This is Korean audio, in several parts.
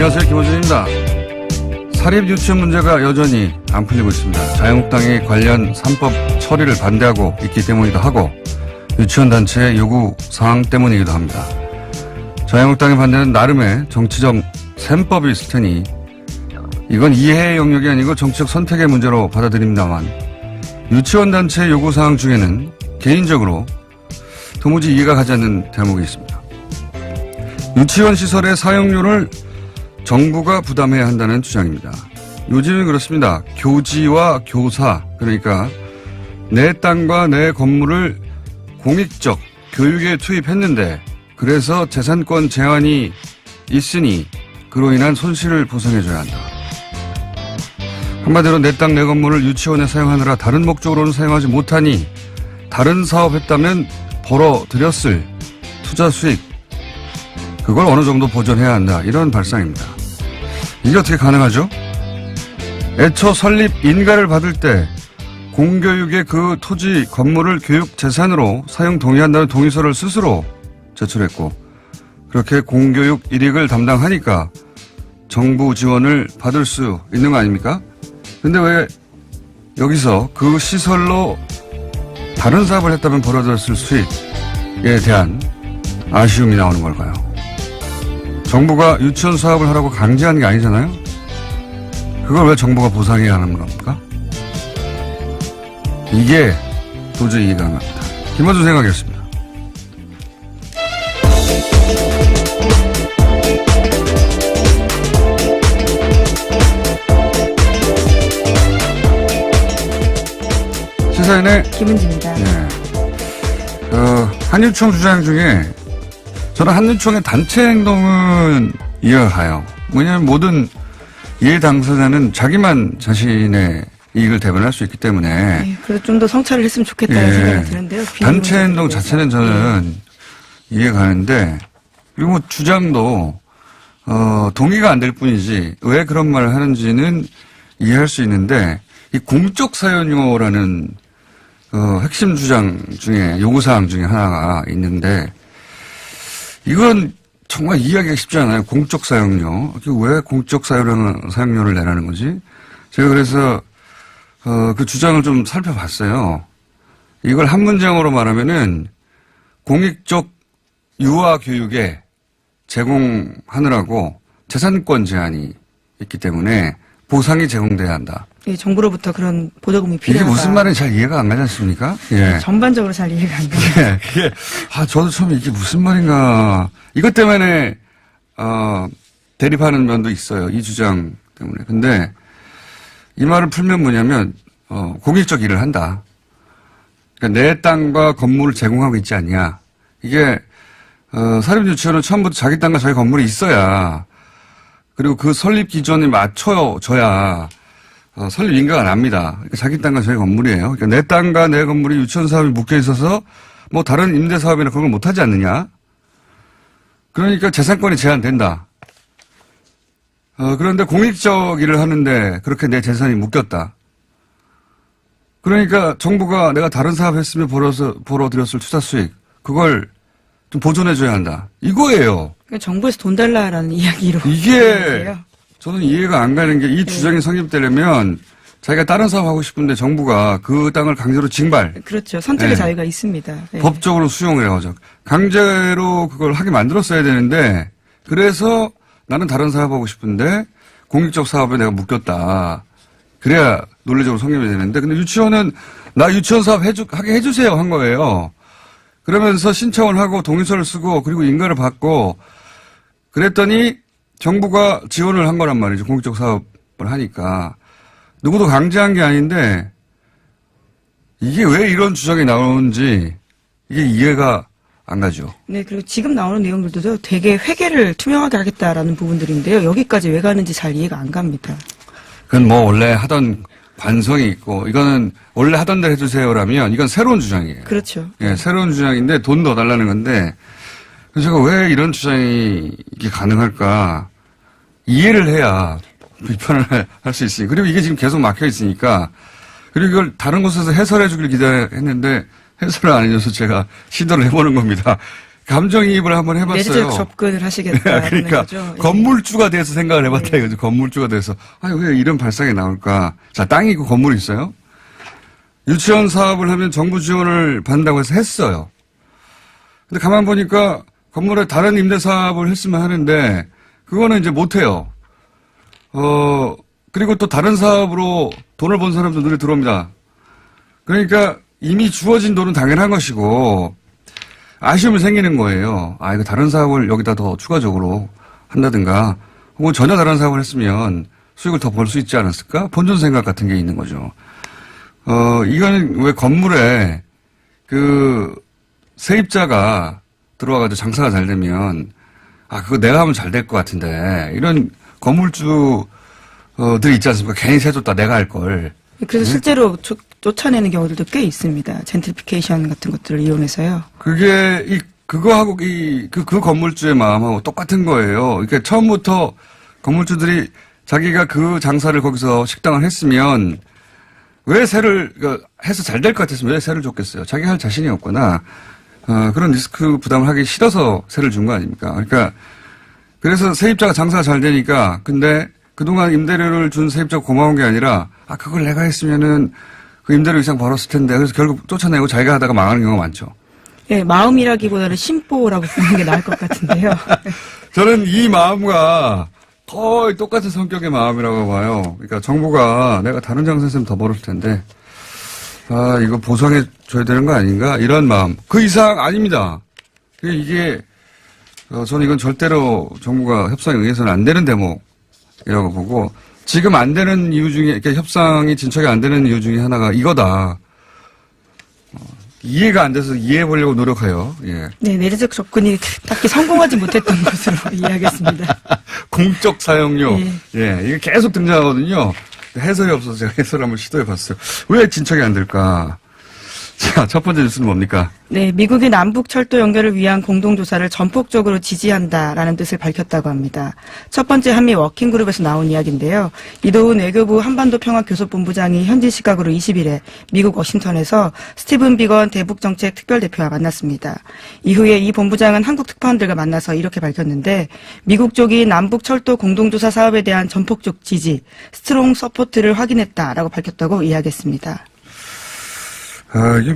안녕하세요. 김호준입니다. 사립 유치원 문제가 여전히 안 풀리고 있습니다. 자유한국당이 관련 3법 처리를 반대하고 있기 때문이기도 하고 유치원 단체의 요구 사항 때문이기도 합니다. 자유한국당의 반대는 나름의 정치적 셈법이 있을 테니 이건 이해의 영역이 아니고 정치적 선택의 문제로 받아들입니다만 유치원 단체의 요구 사항 중에는 개인적으로 도무지 이해가 가지 않는 대목이 있습니다. 유치원 시설의 사용료를 정부가 부담해야 한다는 주장입니다. 요즘은 그렇습니다. 교지와 교사, 그러니까 내 땅과 내 건물을 공익적 교육에 투입했는데 그래서 재산권 제한이 있으니 그로 인한 손실을 보상해줘야 한다. 한마디로 내 땅 내 건물을 유치원에 사용하느라 다른 목적으로는 사용하지 못하니 다른 사업했다면 벌어들였을 투자 수익 그걸 어느 정도 보전해야 한다. 이런 발상입니다. 이게 어떻게 가능하죠? 애초 설립 인가를 받을 때 공교육의 그 토지 건물을 교육 재산으로 사용 동의한다는 동의서를 스스로 제출했고 그렇게 공교육 이익을 담당하니까 정부 지원을 받을 수 있는 거 아닙니까? 근데 왜 여기서 그 시설로 다른 사업을 했다면 벌어졌을 수익에 대한 아쉬움이 나오는 걸까요? 정부가 유치원 사업을 하라고 강제하는 게 아니잖아요? 그걸 왜 정부가 보상해야 하는 겁니까? 이게 도저히 이해가 안 갑니다. 김원준 생각이었습니다. 시사인의 김은지입니다. 네. 한유총 주장 중에 저는 한유총의 단체 행동은 이해가 가요. 왜냐하면 모든 이해 당사자는 자기만 자신의 이익을 대변할 수 있기 때문에. 네, 그래서 좀 더 성찰을 했으면 좋겠다는 생각이 드는데요. 단체 행동 자체는 저는 이해가 가는데 그리고 뭐 주장도 동의가 안 될 뿐이지 왜 그런 말을 하는지는 이해할 수 있는데 이 공적 사연료라는 핵심 주장 중에 요구사항 중에 하나가 있는데 이건 정말 이해하기가 쉽지 않아요. 공적 사용료. 왜 공적 사용료를 내라는 거지? 제가 그래서 그 주장을 좀 살펴봤어요. 이걸 한 문장으로 말하면은 공익적 유아 교육에 제공하느라고 재산권 제한이 있기 때문에 보상이 제공돼야 한다. 예, 정부로부터 그런 보조금이 필요하다. 이게 무슨 말인지 잘 이해가 안 가지 않습니까? 예. 전반적으로 잘 이해가 안 가요. 저도 처음에 이게 무슨 말인가. 이것 때문에, 대립하는 면도 있어요. 이 주장 때문에. 근데 이 말을 풀면 뭐냐면, 공익적 일을 한다. 그러니까 내 땅과 건물을 제공하고 있지 않냐. 이게, 사립유치원은 처음부터 자기 땅과 자기 건물이 있어야 그리고 그 설립 기준에 맞춰져야 설립 인가가 납니다. 그러니까 자기 땅과 자기 건물이에요. 그러니까 내 땅과 내 건물이 유치원 사업이 묶여 있어서 뭐 다른 임대 사업이나 그런 걸 못하지 않느냐. 그러니까 재산권이 제한된다. 그런데 공익적 일을 하는데 그렇게 내 재산이 묶였다. 그러니까 정부가 내가 다른 사업 했으면 벌어들였을 투자 수익 그걸 좀 보존해줘야 한다. 이거예요. 그러니까 정부에서 돈 달라라는 이야기로. 이게 저는 이해가 안 가는 게 이 주장이 성립되려면 자기가 다른 사업 하고 싶은데 정부가 그 땅을 강제로 징발. 그렇죠. 선택의 자유가 있습니다. 네. 법적으로 수용을 해가지고. 강제로 그걸 하게 만들었어야 되는데 그래서 나는 다른 사업 하고 싶은데 공익적 사업에 내가 묶였다. 그래야 논리적으로 성립이 되는데 근데 유치원은 나 유치원 사업 하게 해주세요 한 거예요. 그러면서 신청을 하고 동의서를 쓰고 그리고 인가를 받고 그랬더니 정부가 지원을 한 거란 말이죠. 공익적 사업을 하니까. 누구도 강제한 게 아닌데 이게 왜 이런 주장이 나오는지 이게 이해가 안 가죠. 네, 그리고 지금 나오는 내용들도 되게 회계를 투명하게 하겠다라는 부분들인데요. 여기까지 왜 가는지 잘 이해가 안 갑니다. 그건 뭐 원래 하던 관성이 있고 이거는 원래 하던 대로 해주세요라면 이건 새로운 주장이에요. 그렇죠. 예, 새로운 주장인데 돈 더 달라는 건데 그래서 제가 왜 이런 주장이 이게 가능할까 이해를 해야 비판을 할 수 있으니 그리고 이게 지금 계속 막혀 있으니까 그리고 이걸 다른 곳에서 해설해 주길 기대했는데 해설을 안 해줘서 제가 시도를 해보는 겁니다. 감정이입을 한번 해봤어요. 내재적 접근을 하시겠다. 그러니까 거죠. 건물주가 돼서 생각을 해봤다 네. 이거죠. 건물주가 돼서 왜 이런 발상이 나올까. 자, 땅이 있고 건물이 있어요. 유치원 사업을 하면 정부 지원을 받는다고 해서 했어요. 근데 가만 보니까 건물에 다른 임대 사업을 했으면 하는데 그거는 이제 못해요. 그리고 또 다른 사업으로 돈을 번 사람도 눈에 들어옵니다. 그러니까 이미 주어진 돈은 당연한 것이고 아쉬움이 생기는 거예요. 이거 다른 사업을 여기다 더 추가적으로 한다든가 혹은 전혀 다른 사업을 했으면 수익을 더 벌 수 있지 않았을까? 본전 생각 같은 게 있는 거죠. 이거는 왜 건물에 그 세입자가 들어와가지고 장사가 잘 되면 그거 내가 하면 잘 될 것 같은데 이런 건물주들이 있지 않습니까? 괜히 세줬다 내가 할 걸. 그래서 실제로 쫓아내는 경우들도 꽤 있습니다. 젠트리피케이션 같은 것들을 이용해서요. 그게 그거하고 그 건물주의 마음하고 똑같은 거예요. 그러니까 처음부터 건물주들이 자기가 그 장사를 거기서 식당을 했으면 왜 세를 해서 잘 될 것 같았으면 왜 세를 줬겠어요. 자기 할 자신이 없거나 그런 리스크 부담을 하기 싫어서 세를 준 거 아닙니까? 그러니까 그래서 세입자가 장사가 잘 되니까 근데 그동안 임대료를 준 세입자가 고마운 게 아니라 그걸 내가 했으면은 그 임대료 이상 벌었을 텐데 그래서 결국 쫓아내고 자기가 하다가 망하는 경우가 많죠. 네, 마음이라기보다는 심보라고 보는 게 나을 것 같은데요. 저는 이 마음과 거의 똑같은 성격의 마음이라고 봐요. 그러니까 정부가 내가 다른 장사했으면 더 벌었을 텐데 이거 보상해 줘야 되는 거 아닌가 이런 마음. 그 이상 아닙니다. 이게 저는 이건 절대로 정부가 협상에 의해서는 안 되는 대목이라고 보고 지금 안 되는 이유 중에 그러니까 협상이 진척이 안 되는 이유 중에 하나가 이거다. 이해가 안 돼서 이해해 보려고 노력해요. 예. 네, 내재적 접근이 딱히 성공하지 못했던 것으로 이해하겠습니다. 공적 사용료. 예. 이게 계속 등장하거든요. 해설이 없어서 제가 해설을 한번 시도해 봤어요. 왜 진척이 안 될까? 자, 첫 번째 뉴스는 뭡니까? 네, 미국이 남북 철도 연결을 위한 공동조사를 전폭적으로 지지한다라는 뜻을 밝혔다고 합니다. 첫 번째 한미 워킹그룹에서 나온 이야기인데요. 이도훈 외교부 한반도평화교섭본부장이 현지 시각으로 20일에 미국 워싱턴에서 스티븐 비건 대북정책 특별대표와 만났습니다. 이후에 이 본부장은 한국 특파원들과 만나서 이렇게 밝혔는데 미국 쪽이 남북 철도 공동조사 사업에 대한 전폭적 지지, 스트롱 서포트를 확인했다라고 밝혔다고 이야기했습니다. 이게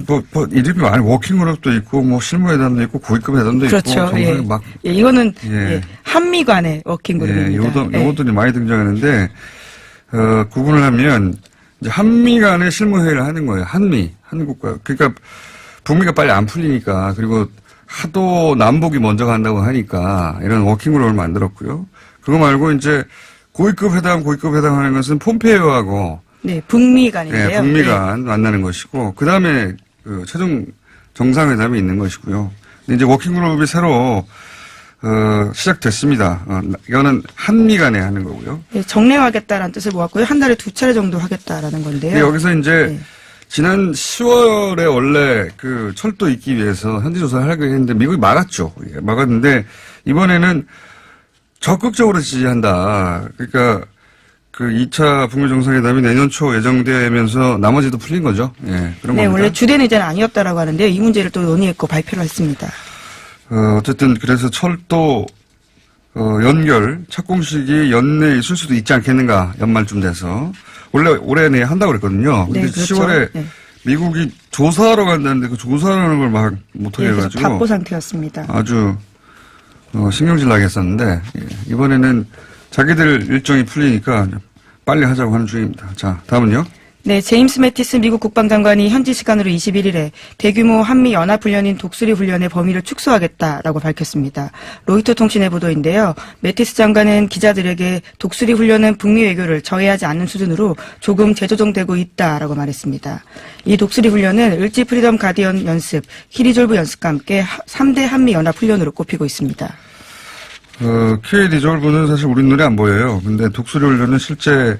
이름이 많이 워킹그룹도 있고, 실무회담도 있고, 고위급 회담도 그렇죠. 있고, 예. 막. 이거는 한미 간의 워킹그룹입니다. 요것들이 많이 등장하는데, 구분을 하면, 이제 한미 간의 실무회의를 하는 거예요. 한국과. 그러니까, 북미가 빨리 안 풀리니까, 그리고 하도 남북이 먼저 간다고 하니까, 이런 워킹그룹을 만들었고요. 그거 말고 이제, 고위급 회담 하는 것은 폼페이오하고, 네, 북미 간인데요. 네, 북미 간 만나는 것이고, 그 다음에 최종 정상회담이 있는 것이고요. 근데 이제 워킹그룹이 새로, 시작됐습니다. 이거는 한미 간에 하는 거고요. 네, 정례하겠다라는 뜻을 모았고요. 한 달에 2차례 정도 하겠다라는 건데요. 네, 여기서 이제, 지난 10월에 원래 그 철도 있기 위해서 현지 조사를 하기로 했는데 미국이 막았죠. 막았는데, 이번에는 적극적으로 지지한다. 그러니까, 그 2차 북미 정상회담이 내년 초 예정되면서 나머지도 풀린 거죠. 예, 그런 네, 겁니다. 원래 주된 의제는 아니었다라고 하는데요. 이 문제를 또 논의했고 발표를 했습니다. 어쨌든 그래서 철도 연결 착공식이 연내에 있을 수도 있지 않겠는가 연말쯤 돼서 원래 올해 내에 한다고 그랬거든요. 근데 네, 그렇죠. 10월에 네. 미국이 조사하러 간다는데 그 조사하는 걸 막 못하게 네, 해가지고 바보 상태였습니다. 아주 신경질 나게 했었는데 이번에는 자기들 일정이 풀리니까 빨리 하자고 하는 중입니다. 자, 다음은요. 네, 제임스 매티스 미국 국방장관이 현지 시간으로 21일에 대규모 한미 연합훈련인 독수리 훈련의 범위를 축소하겠다라고 밝혔습니다. 로이터 통신의 보도인데요. 매티스 장관은 기자들에게 독수리 훈련은 북미 외교를 저해하지 않는 수준으로 조금 재조정되고 있다라고 말했습니다. 이 독수리 훈련은 을지 프리덤 가디언 연습, 키리졸브 연습과 함께 3대 한미 연합훈련으로 꼽히고 있습니다. QA 리졸브는 사실 우리 눈에 안 보여요. 근데 독수리 훈련은 실제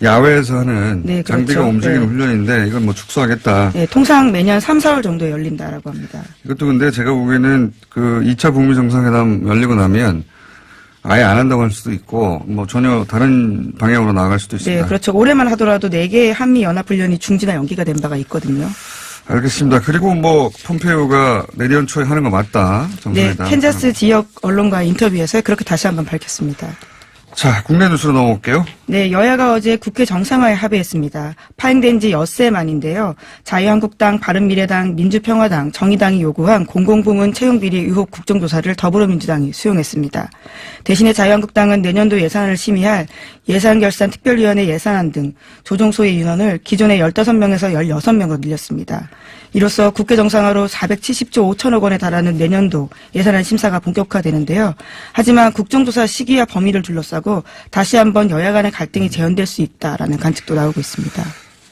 야외에서 하는 네, 그렇죠. 장비가 움직이는 네. 훈련인데 이건 뭐 축소하겠다. 네, 통상 매년 3, 4월 정도에 열린다라고 합니다. 이것도 근데 제가 보기에는 그 2차 북미 정상회담 열리고 나면 아예 안 한다고 할 수도 있고 뭐 전혀 다른 방향으로 나아갈 수도 있습니다. 네, 그렇죠. 올해만 하더라도 4개의 한미 연합훈련이 중지나 연기가 된 바가 있거든요. 알겠습니다. 그리고 뭐 폼페이오가 내년 초에 하는 거 맞다. 네, 정상회담. 캔자스 지역 언론과 인터뷰에서 그렇게 다시 한번 밝혔습니다. 자, 국내 뉴스로 넘어올게요. 네, 여야가 어제 국회 정상화에 합의했습니다. 파행된 지 엿새 만인데요. 자유한국당, 바른미래당, 민주평화당, 정의당이 요구한 공공부문 채용비리 의혹 국정조사를 더불어민주당이 수용했습니다. 대신에 자유한국당은 내년도 예산을 심의할 예산결산특별위원회 예산안 등 조정소의 인원을 기존의 15명에서 16명으로 늘렸습니다. 이로써 국회 정상화로 470조 5천억 원에 달하는 내년도 예산안 심사가 본격화되는데요. 하지만 국정조사 시기와 범위를 둘러싸고 다시 한번 여야 간의 갈등이 재현될 수 있다라는 관측도 나오고 있습니다.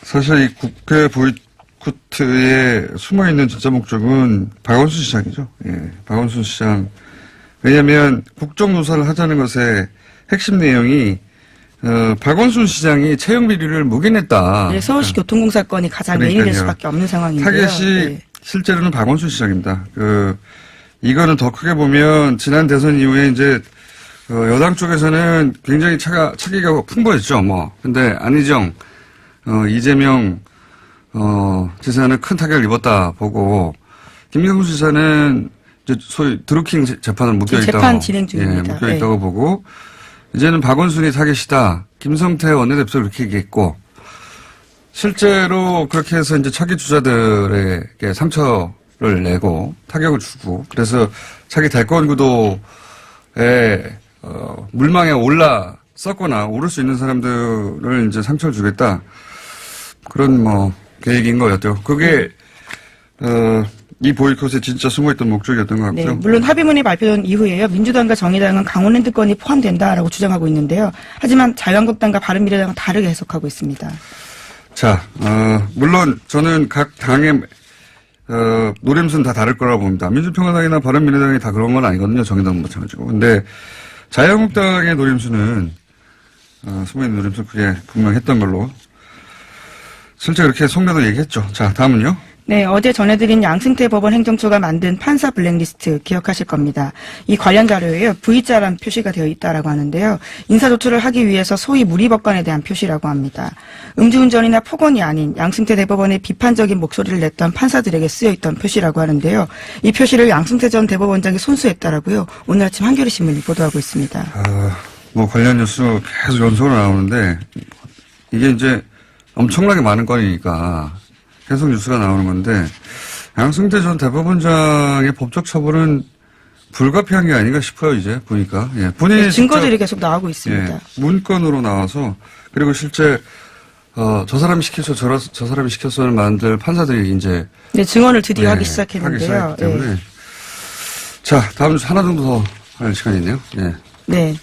사실 이 국회 보이콧에 숨어있는 진짜 목적은 박원순 시장이죠. 예, 박원순 시장. 왜냐하면 국정조사를 하자는 것의 핵심 내용이 박원순 시장이 채용 비리를 묵인했다. 네, 서울시 교통공사 건이 가장 메인이 될 수밖에 없는 상황인데요. 타겟이 네. 실제로는 박원순 시장입니다. 이거는 더 크게 보면 지난 대선 이후에 이제 여당 쪽에서는 굉장히 차기가 풍부했죠. 근데 안희정, 이재명 지사는 큰 타격을 입었다 보고 김경수 지사는 이제 소위 드루킹 재판을 묶여있다고. 재판 진행 중입니다. 예, 묶여있다고 보고 이제는 박원순이 타겟이다. 김성태 원내대표도 그렇게 얘기했고 실제로 그렇게 해서 이제 차기 주자들에게 상처를 내고 타격을 주고 그래서 차기 대권 구도에 물망에 올랐었거나 오를 수 있는 사람들을 이제 상처를 주겠다. 그런 계획인 거였죠. 그게 이 보이콧에 진짜 숨어있던 목적이었던 것 같고요. 네, 물론 합의문이 발표된 이후에요. 민주당과 정의당은 강원랜드 건이 포함된다라고 주장하고 있는데요. 하지만 자유한국당과 바른미래당은 다르게 해석하고 있습니다. 자, 물론 저는 각 당의 노림수는 다 다를 거라고 봅니다. 민주평화당이나 바른미래당이 다 그런 건 아니거든요. 정의당은 마찬가지고. 근데 자유한국당의 노림수는 숨어있는 노림수 그게 분명했던 걸로 실제 그렇게 속내도 얘기했죠. 자, 다음은요. 네, 어제 전해드린 양승태 법원 행정처가 만든 판사 블랙리스트 기억하실 겁니다. 이 관련 자료에요. V자란 표시가 되어 있다라고 하는데요. 인사조치를 하기 위해서 소위 무리법관에 대한 표시라고 합니다. 음주운전이나 폭언이 아닌 양승태 대법원의 비판적인 목소리를 냈던 판사들에게 쓰여있던 표시라고 하는데요. 이 표시를 양승태 전 대법원장이 손수했다라고요. 오늘 아침 한겨레신문이 보도하고 있습니다. 관련 뉴스 계속 연속으로 나오는데 이게 이제 엄청나게 많은 건이니까 계속 뉴스가 나오는 건데 양승태 전 대법원장의 법적 처벌은 불가피한 게 아닌가 싶어요. 이제 보니까 본인이 네, 증거들이 계속 나오고 있습니다. 문건으로 나와서 그리고 실제 저 사람이 시켜서 저 사람이 시켜서를 만들 판사들이 이제 증언을 드디어 하기 시작했는데요. 하기 시작했기 때문에 자 다음 주 하나 정도 더 할 시간이 있네요. 네.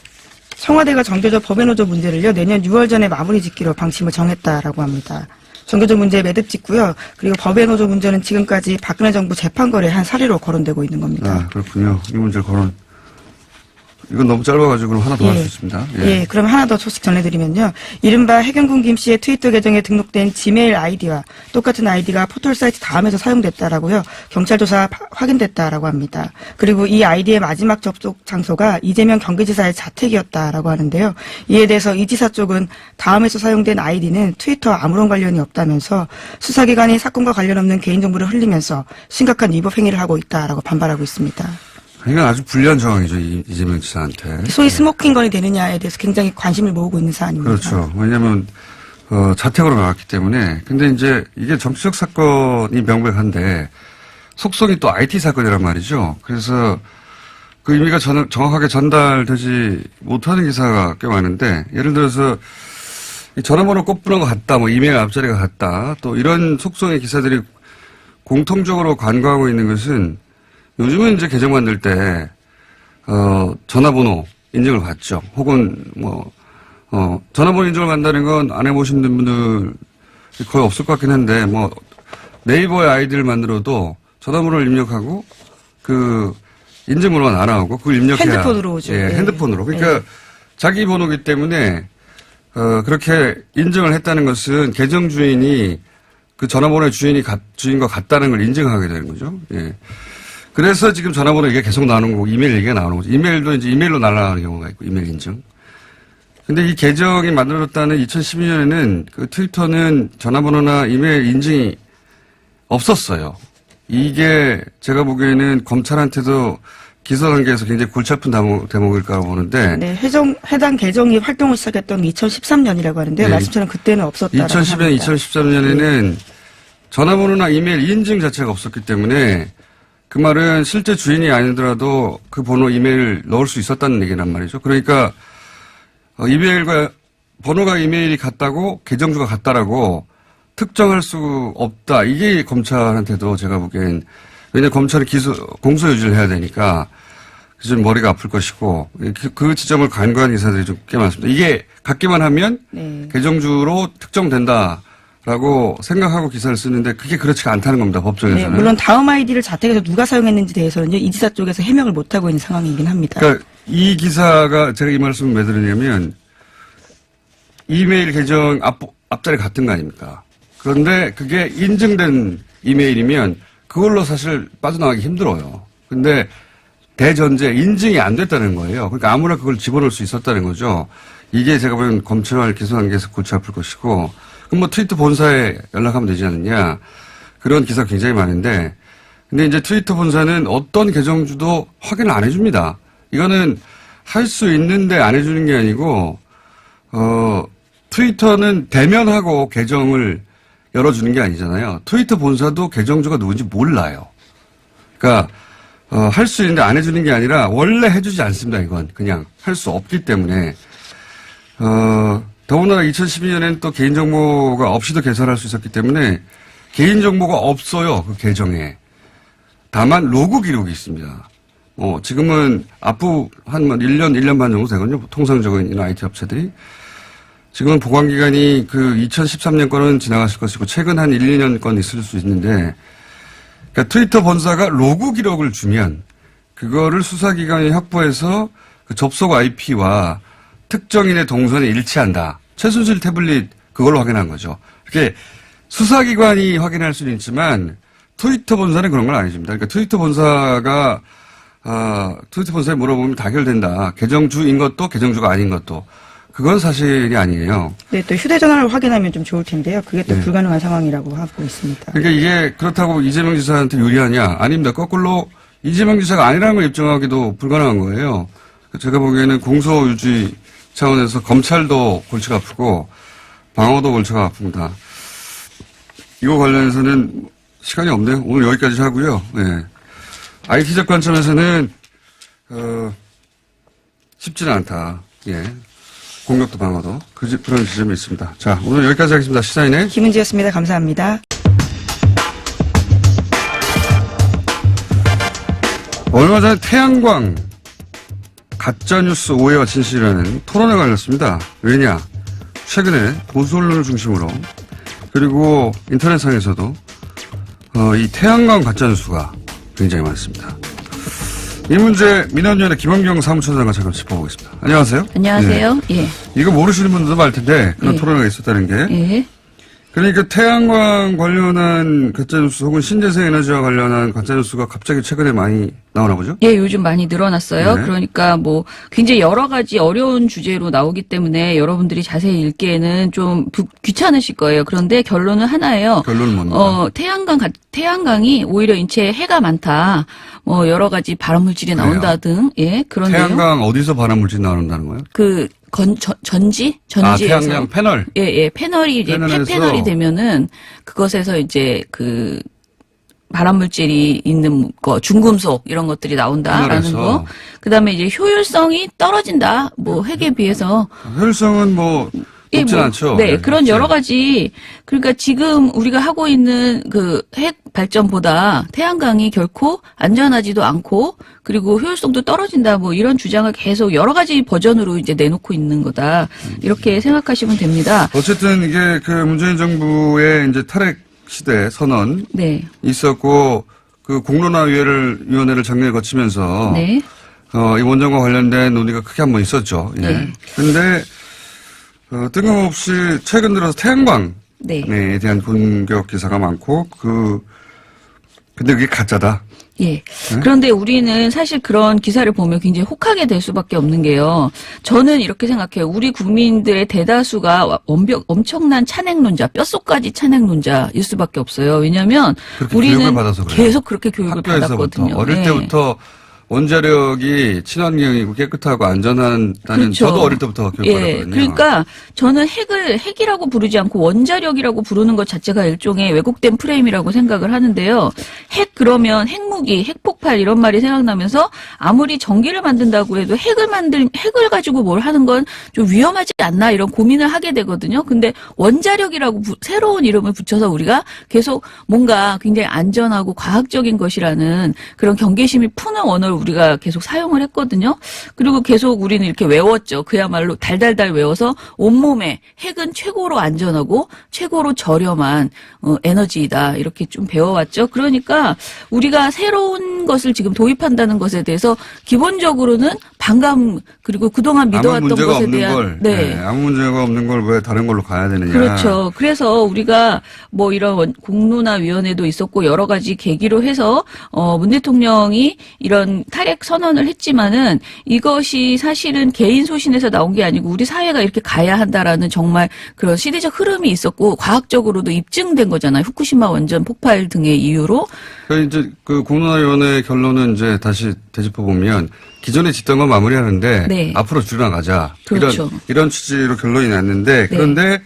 청와대가 정교조 법외노조 문제를요 내년 6월 전에 마무리 짓기로 방침을 정했다라고 합니다. 정교조 문제에 매듭 짓고요. 그리고 법외노조 문제는 지금까지 박근혜 정부 재판거래 한 사례로 거론되고 있는 겁니다. 그렇군요. 이 문제를 이건 너무 짧아가지고 그럼 하나 더 할 수 있습니다. 그럼 하나 더 소식 전해드리면요. 이른바 해경군 김 씨의 트위터 계정에 등록된 지메일 아이디와 똑같은 아이디가 포털사이트 다음에서 사용됐다라고요. 경찰 조사 확인됐다라고 합니다. 그리고 이 아이디의 마지막 접속 장소가 이재명 경기지사의 자택이었다라고 하는데요. 이에 대해서 이 지사 쪽은 다음에서 사용된 아이디는 트위터와 아무런 관련이 없다면서 수사기관이 사건과 관련 없는 개인정보를 흘리면서 심각한 위법 행위를 하고 있다라고 반발하고 있습니다. 이건 아주 불리한 상황이죠. 이재명 지사한테. 소위 스모킹 건이 되느냐에 대해서 굉장히 관심을 모으고 있는 사안입니다. 그렇죠. 왜냐하면 자택으로 나왔기 때문에. 근데 이제 이게 정치적 사건이 명백한데 속성이 또 IT 사건이란 말이죠. 그래서 그 의미가 정확하게 전달되지 못하는 기사가 꽤 많은데 예를 들어서 이 전화번호 꼽부는 것 같다, 이메일 앞자리가 같다, 또 이런 속성의 기사들이 공통적으로 간과하고 있는 것은 요즘은 이제 계정 만들 때, 전화번호 인증을 받죠. 혹은 전화번호 인증을 받는다는 건 안 해보신 분들 거의 없을 것 같긴 한데, 네이버의 아이디를 만들어도 전화번호를 입력하고, 인증번호가 나오고, 그걸 입력해야. 핸드폰으로 오죠. 핸드폰으로. 그러니까 자기 번호기 때문에, 그렇게 인증을 했다는 것은 계정 주인이 그 전화번호의 주인과 같다는 걸 인증하게 되는 거죠. 그래서 지금 전화번호 얘기가 계속 나오는 거고, 이메일 얘기가 나오는 거죠. 이메일도 이제 이메일로 날아가는 경우가 있고, 이메일 인증. 근데 이 계정이 만들어졌다는 2012년에는 그 트위터는 전화번호나 이메일 인증이 없었어요. 이게 제가 보기에는 검찰한테도 기소 단계에서 굉장히 골치 아픈 대목일까라고 보는데. 네, 해당 계정이 활동을 시작했던 2013년이라고 하는데요. 네, 말씀처럼 그때는 없었다라고 2010년, 합니다. 2013년에는 전화번호나 이메일 인증 자체가 없었기 때문에 그 말은 실제 주인이 아니더라도 그 번호 이메일 넣을 수 있었다는 얘기란 말이죠. 그러니까 이메일과 번호가 이메일이 같다고 계정주가 같다라고 특정할 수 없다. 이게 검찰한테도 제가 보기엔 왜냐하면 검찰이 공소 유지를 해야 되니까 좀 머리가 아플 것이고 그 지점을 간과한 기사들이 좀 꽤 많습니다. 이게 같기만 하면 네. 계정주로 특정된다라고 생각하고 기사를 쓰는데 그게 그렇지가 않다는 겁니다. 법정에서는. 네, 물론 다음 아이디를 자택에서 누가 사용했는지 대해서는요. 이 지사 쪽에서 해명을 못하고 있는 상황이긴 합니다. 그러니까 이 기사가 제가 이 말씀을 왜 드리냐면 이메일 계정 앞자리 같은 거 아닙니까? 그런데 그게 인증된 이메일이면 그걸로 사실 빠져나가기 힘들어요. 근데 대전제 인증이 안 됐다는 거예요. 그러니까 아무나 그걸 집어넣을 수 있었다는 거죠. 이게 제가 보기엔 검찰 기소 단계에서 골치 아플 것이고 그럼 뭐 트위터 본사에 연락하면 되지 않느냐. 그런 기사가 굉장히 많은데 근데 이제 트위터 본사는 어떤 계정주도 확인을 안 해줍니다. 이거는 할 수 있는데 안 해주는 게 아니고 트위터는 대면하고 계정을 열어주는 게 아니잖아요. 트위터 본사도 계정주가 누군지 몰라요. 그러니까 할 수 있는데 안 해주는 게 아니라 원래 해주지 않습니다. 이건 그냥 할 수 없기 때문에 더군다나 2012년에는 또 개인정보가 없이도 개설할 수 있었기 때문에 개인정보가 없어요. 그 계정에. 다만 로그 기록이 있습니다. 지금은 앞으로 한 1년 반 정도 되거든요. 통상적인 이런 IT 업체들이. 지금은 보관기간이 그 2013년 거는 지나갔을 것이고 최근 한 1, 2년 건 있을 수 있는데 그러니까 트위터 본사가 로그 기록을 주면 그거를 수사기관이 확보해서 그 접속 IP와 특정인의 동선이 일치한다. 최순실 태블릿 그걸로 확인한 거죠. 이렇게 수사기관이 확인할 수는 있지만 트위터 본사는 그런 걸 안 해줍니다. 그러니까 트위터 본사에 물어보면 다 해결된다. 계정주인 것도 계정주가 아닌 것도. 그건 사실이 아니에요. 네, 또 휴대전화를 확인하면 좀 좋을 텐데요. 그게 또 불가능한 상황이라고 하고 있습니다. 그러니까 이게 그렇다고 이재명 지사한테 유리하냐? 아닙니다. 거꾸로 이재명 지사가 아니라는 걸 입증하기도 불가능한 거예요. 제가 보기에는 공소 유지 차원에서 검찰도 골치가 아프고 방어도 골치가 아픕니다. 이거 관련해서는 시간이 없네요. 오늘 여기까지 하고요. 네. IT적 관점에서는 쉽지는 않다. 예. 공격도 방어도 그런 지점이 있습니다. 자, 오늘 여기까지 하겠습니다. 시사인의 김은지였습니다. 감사합니다. 얼마 전에 태양광 가짜뉴스 오해와 진실이라는 토론회가 열렸습니다. 왜냐? 최근에 보수 언론을 중심으로 그리고 인터넷상에서도 이 태양광 가짜뉴스가 굉장히 많습니다. 이 문제 민원위원회 김원경 사무처장과 잠깐 짚어보겠습니다. 안녕하세요. 안녕하세요. 네. 예. 이거 모르시는 분들도 많을 텐데 그런 예. 토론회가 있었다는 게. 예. 그러니까 태양광 관련한 가짜뉴스 혹은 신재생에너지와 관련한 가짜뉴스가 갑자기 최근에 많이 나오나 보죠? 예, 요즘 많이 늘어났어요. 네. 그러니까 뭐 굉장히 여러 가지 어려운 주제로 나오기 때문에 여러분들이 자세히 읽기에는 좀 귀찮으실 거예요. 그런데 결론은 하나예요. 결론은 뭡니까? 태양광이 오히려 인체에 해가 많다. 뭐 여러 가지 발암물질이 나온다 등. 예, 그런데요. 태양광 어디서 발암물질 나온다는 거예요? 전지에서. 태양광 패널. 예, 패널이 이제 패널이 되면은 그것에서 이제 그 발암물질이 있는 거, 중금속 이런 것들이 나온다라는 거. 그다음에 이제 효율성이 떨어진다. 뭐 핵에 비해서. 효율성은 뭐 높진 않죠. 네, 그런 여러 가지. 그러니까 지금 우리가 하고 있는 그 핵 발전보다 태양광이 결코 안전하지도 않고 그리고 효율성도 떨어진다. 뭐 이런 주장을 계속 여러 가지 버전으로 이제 내놓고 있는 거다. 이렇게 생각하시면 됩니다. 어쨌든 이게 그 문재인 정부의 이제 탈핵 시대 선언 네. 있었고 그 공론화위원회를 작년에 거치면서 네. 이 원전과 관련된 논의가 크게 한번 있었죠. 예. 네. 근데 뜬금없이 최근 들어서 태양광에 네. 대한 공격 기사가 많고 근데 그게 가짜다. 예. 그런데 우리는 사실 그런 기사를 보면 굉장히 혹하게 될 수밖에 없는 게요. 저는 이렇게 생각해요. 우리 국민들의 대다수가 엄청난 찬핵론자, 뼛속까지 찬핵론자일 수밖에 없어요. 왜냐하면 그렇게 우리는 교육을 받아서 그래요. 계속 그렇게 교육을 학교에서부터 받았거든요. 어릴 예. 때부터 원자력이 친환경이고 깨끗하고 안전하다는 그렇죠. 저도 어릴 때부터 교육받았거든요. 그러니까 저는 핵이라고 부르지 않고 원자력이라고 부르는 것 자체가 일종의 왜곡된 프레임이라고 생각을 하는데요. 그러면 핵무기, 핵폭발 이런 말이 생각나면서 아무리 전기를 만든다고 해도 핵을 가지고 뭘 하는 건 좀 위험하지 않나 이런 고민을 하게 되거든요. 근데 원자력이라고 새로운 이름을 붙여서 우리가 계속 뭔가 굉장히 안전하고 과학적인 것이라는 그런 경계심이 푸는 언어를 우리가 계속 사용을 했거든요. 그리고 계속 우리는 이렇게 외웠죠. 그야말로 달달달 외워서 온몸에 핵은 최고로 안전하고 최고로 저렴한 에너지이다. 이렇게 좀 배워왔죠. 그러니까 우리가 새로운 것을 지금 도입한다는 것에 대해서 기본적으로는 반감 그리고 그동안 믿어왔던 것에 대한 아무 문제가 없는 걸 왜 다른 걸로 가야 되느냐. 그렇죠. 그래서 우리가 뭐 이런 공론화 위원회도 있었고 여러 가지 계기로 해서 문 대통령이 이런 탈핵 선언을 했지만은 이것이 사실은 개인 소신에서 나온 게 아니고 우리 사회가 이렇게 가야 한다라는 정말 그런 시대적 흐름이 있었고 과학적으로도 입증된 거잖아요. 후쿠시마 원전 폭발 등의 이유로. 그러니까 이제 그 공론화위원회 결론은 이제 다시 되짚어 보면 기존에 짓던 건 마무리하는데 네. 앞으로 줄여나가자. 그렇죠. 이런 취지로 결론이 났는데 네. 그런데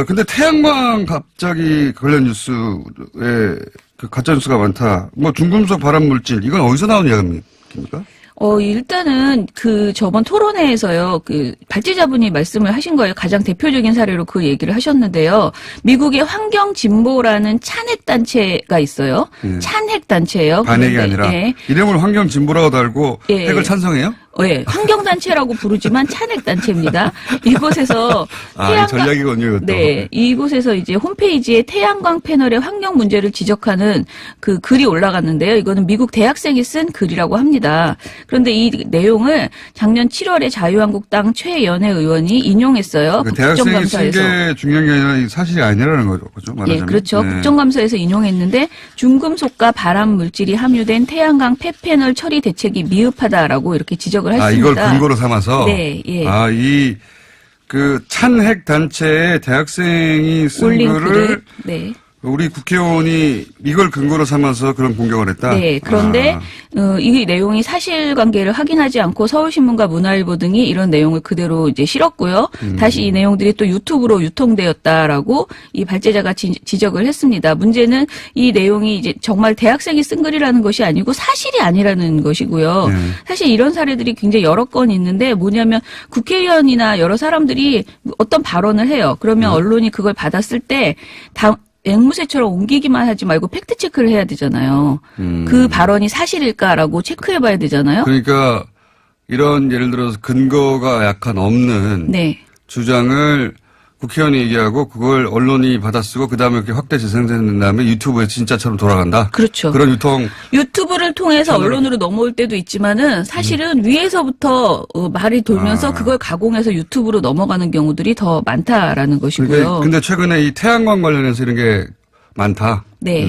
근데 태양광 갑자기 관련 뉴스에 그 가짜 뉴스가 많다. 뭐 중금속 발암 물질 이건 어디서 나온 이야기입니까? 일단은 그 저번 토론회에서요, 그 발제자분이 말씀을 하신 거예요. 가장 대표적인 사례로 그 얘기를 하셨는데요. 미국의 환경진보라는 찬핵단체가 있어요. 찬핵단체예요. 반핵이 그런데, 아니라 예. 이름을 환경진보라고 달고 예. 핵을 찬성해요? 예, 환경단체라고 부르지만 찬핵단체입니다. 이곳에서 이 전략이군요, 이것도. 네, 이곳에서 이제 홈페이지에 태양광 패널의 환경 문제를 지적하는 그 글이 올라갔는데요. 이거는 미국 대학생이 쓴 글이라고 합니다. 그런데 이 내용을 작년 7월에 자유한국당 최연애 의원이 인용했어요. 그 대학생이 쓴 국정감사에서. 게 중요한 게 아니라 사실이 아니라는 거죠, 그죠? 말하자면. 예, 그렇죠. 네. 국정감사에서 인용했는데 중금속과 발암 물질이 함유된 태양광 폐패널 처리 대책이 미흡하다라고 이렇게 지적을 했습니다. 이걸 근거로 삼아서. 네, 예. 그 찬핵 단체의 대학생이 쓴 올린 글을 글을 네. 우리 국회의원이 이걸 근거로 삼아서 그런 공격을 했다. 네. 그런데 이 내용이 사실관계를 확인하지 않고 서울신문과 문화일보 등이 이런 내용을 그대로 이제 실었고요. 다시 이 내용들이 또 유튜브로 유통되었다라고 이 발제자가 지적을 했습니다. 문제는 이 내용이 이제 정말 대학생이 쓴 글이라는 것이 아니고 사실이 아니라는 것이고요. 사실 이런 사례들이 굉장히 여러 건 있는데 뭐냐면 국회의원이나 여러 사람들이 어떤 발언을 해요. 그러면 언론이 그걸 받았을 때 앵무새처럼 옮기기만 하지 말고 팩트 체크를 해야 되잖아요. 그 발언이 사실일까라고 체크해봐야 되잖아요. 그러니까 이런 예를 들어서 근거가 약간 없는 네. 주장을 국회의원이 얘기하고 그걸 언론이 받아쓰고 그다음에 이렇게 확대 재생된 다음에 유튜브에 진짜처럼 돌아간다. 그렇죠. 그런 유통. 유튜브를 통해서 언론으로 넘어올 때도 있지만은 사실은 위에서부터 말이 돌면서 그걸 가공해서 유튜브로 넘어가는 경우들이 더 많다라는 것이고요. 근데 최근에 이 태양광 관련해서 이런 게 많다. 네.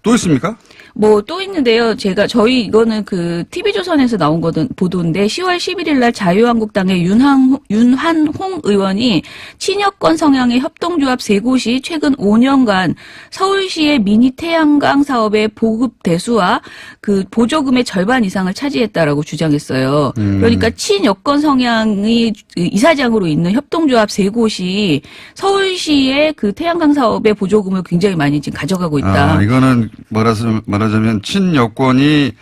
또 있습니까? 뭐 또 있는데요. 이거는 그 TV조선에서 나온 보도인데 10월 11일 날 자유한국당의 윤한홍 의원이 친여권 성향의 협동조합 3곳이 최근 5년간 서울시의 미니 태양광 사업의 보급 대수와 그 보조금의 절반 이상을 차지했다라고 주장했어요. 그러니까 친여권 성향의 이사장으로 있는 협동조합 3곳이 서울시의 그 태양광 사업의 보조금을 굉장히 많이 지금 가져가고 있다. 이거는 말하자면 친여권이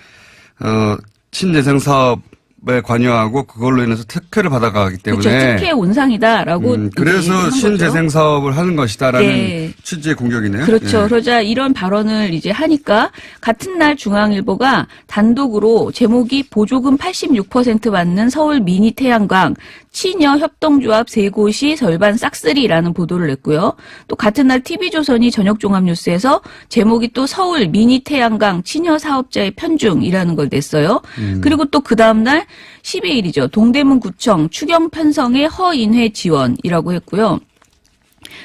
친재생 사업에 관여하고 그걸로 인해서 특혜를 받아가기 때문에 그렇죠. 특혜의 온상이다라고 그래서 신재생 사업을 하는 것이다라는 네. 취지의 공격이네요. 그렇죠. 예. 그러자 이런 발언을 이제 하니까 같은 날 중앙일보가 단독으로 제목이 보조금 86% 받는 서울 미니 태양광 친여 협동조합 3곳이 절반 싹쓸이라는 보도를 냈고요. 또 같은 날 TV조선이 저녁종합뉴스에서 제목이 또 서울 미니 태양광 친여 사업자의 편중이라는 걸 냈어요. 그리고 또 그 다음날 12일이죠. 동대문구청 추경 편성의 허인회 지원이라고 했고요.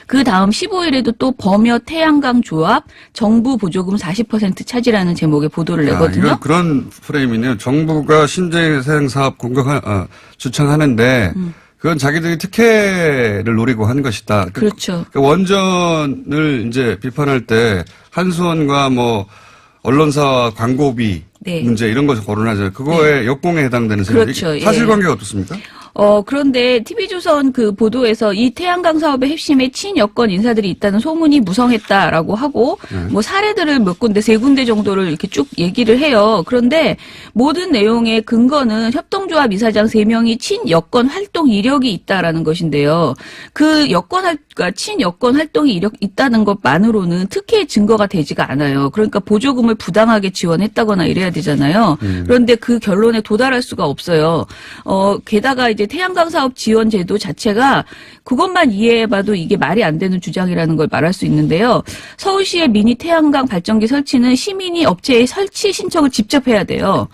그 다음 15일에도 또 범여 태양광 조합 정부 보조금 40% 차지라는 제목의 보도를 내거든요. 이건 그런 프레임이네요. 정부가 신재생 사업 주창하는데 그건 자기들이 특혜를 노리고 한 것이다. 그렇죠. 그 원전을 이제 비판할 때 한수원과 뭐 언론사와 광고비 네. 문제 이런 것을 거론하잖아요. 그거에 역공에 해당되는 생각이 그렇죠. 사실관계가 어떻습니까? 그런데 TV조선 그 보도에서 이 태양광 사업의 핵심에 친여권 인사들이 있다는 소문이 무성했다라고 하고, 뭐 사례들을 몇 군데, 3군데 정도를 이렇게 쭉 얘기를 해요. 그런데 모든 내용의 근거는 협동조합 이사장 3명이 친여권 활동 이력이 있다라는 것인데요. 그 그러니까 친여권 활동이 이력 있다는 것만으로는 특혜의 증거가 되지가 않아요. 그러니까 보조금을 부당하게 지원했다거나 이래야 되잖아요. 그런데 그 결론에 도달할 수가 없어요. 게다가 이제 태양광 사업 지원 제도 자체가 그것만 이해해봐도 이게 말이 안 되는 주장이라는 걸 말할 수 있는데요. 서울시의 미니 태양광 발전기 설치는 시민이 업체에 설치 신청을 직접 해야 돼요.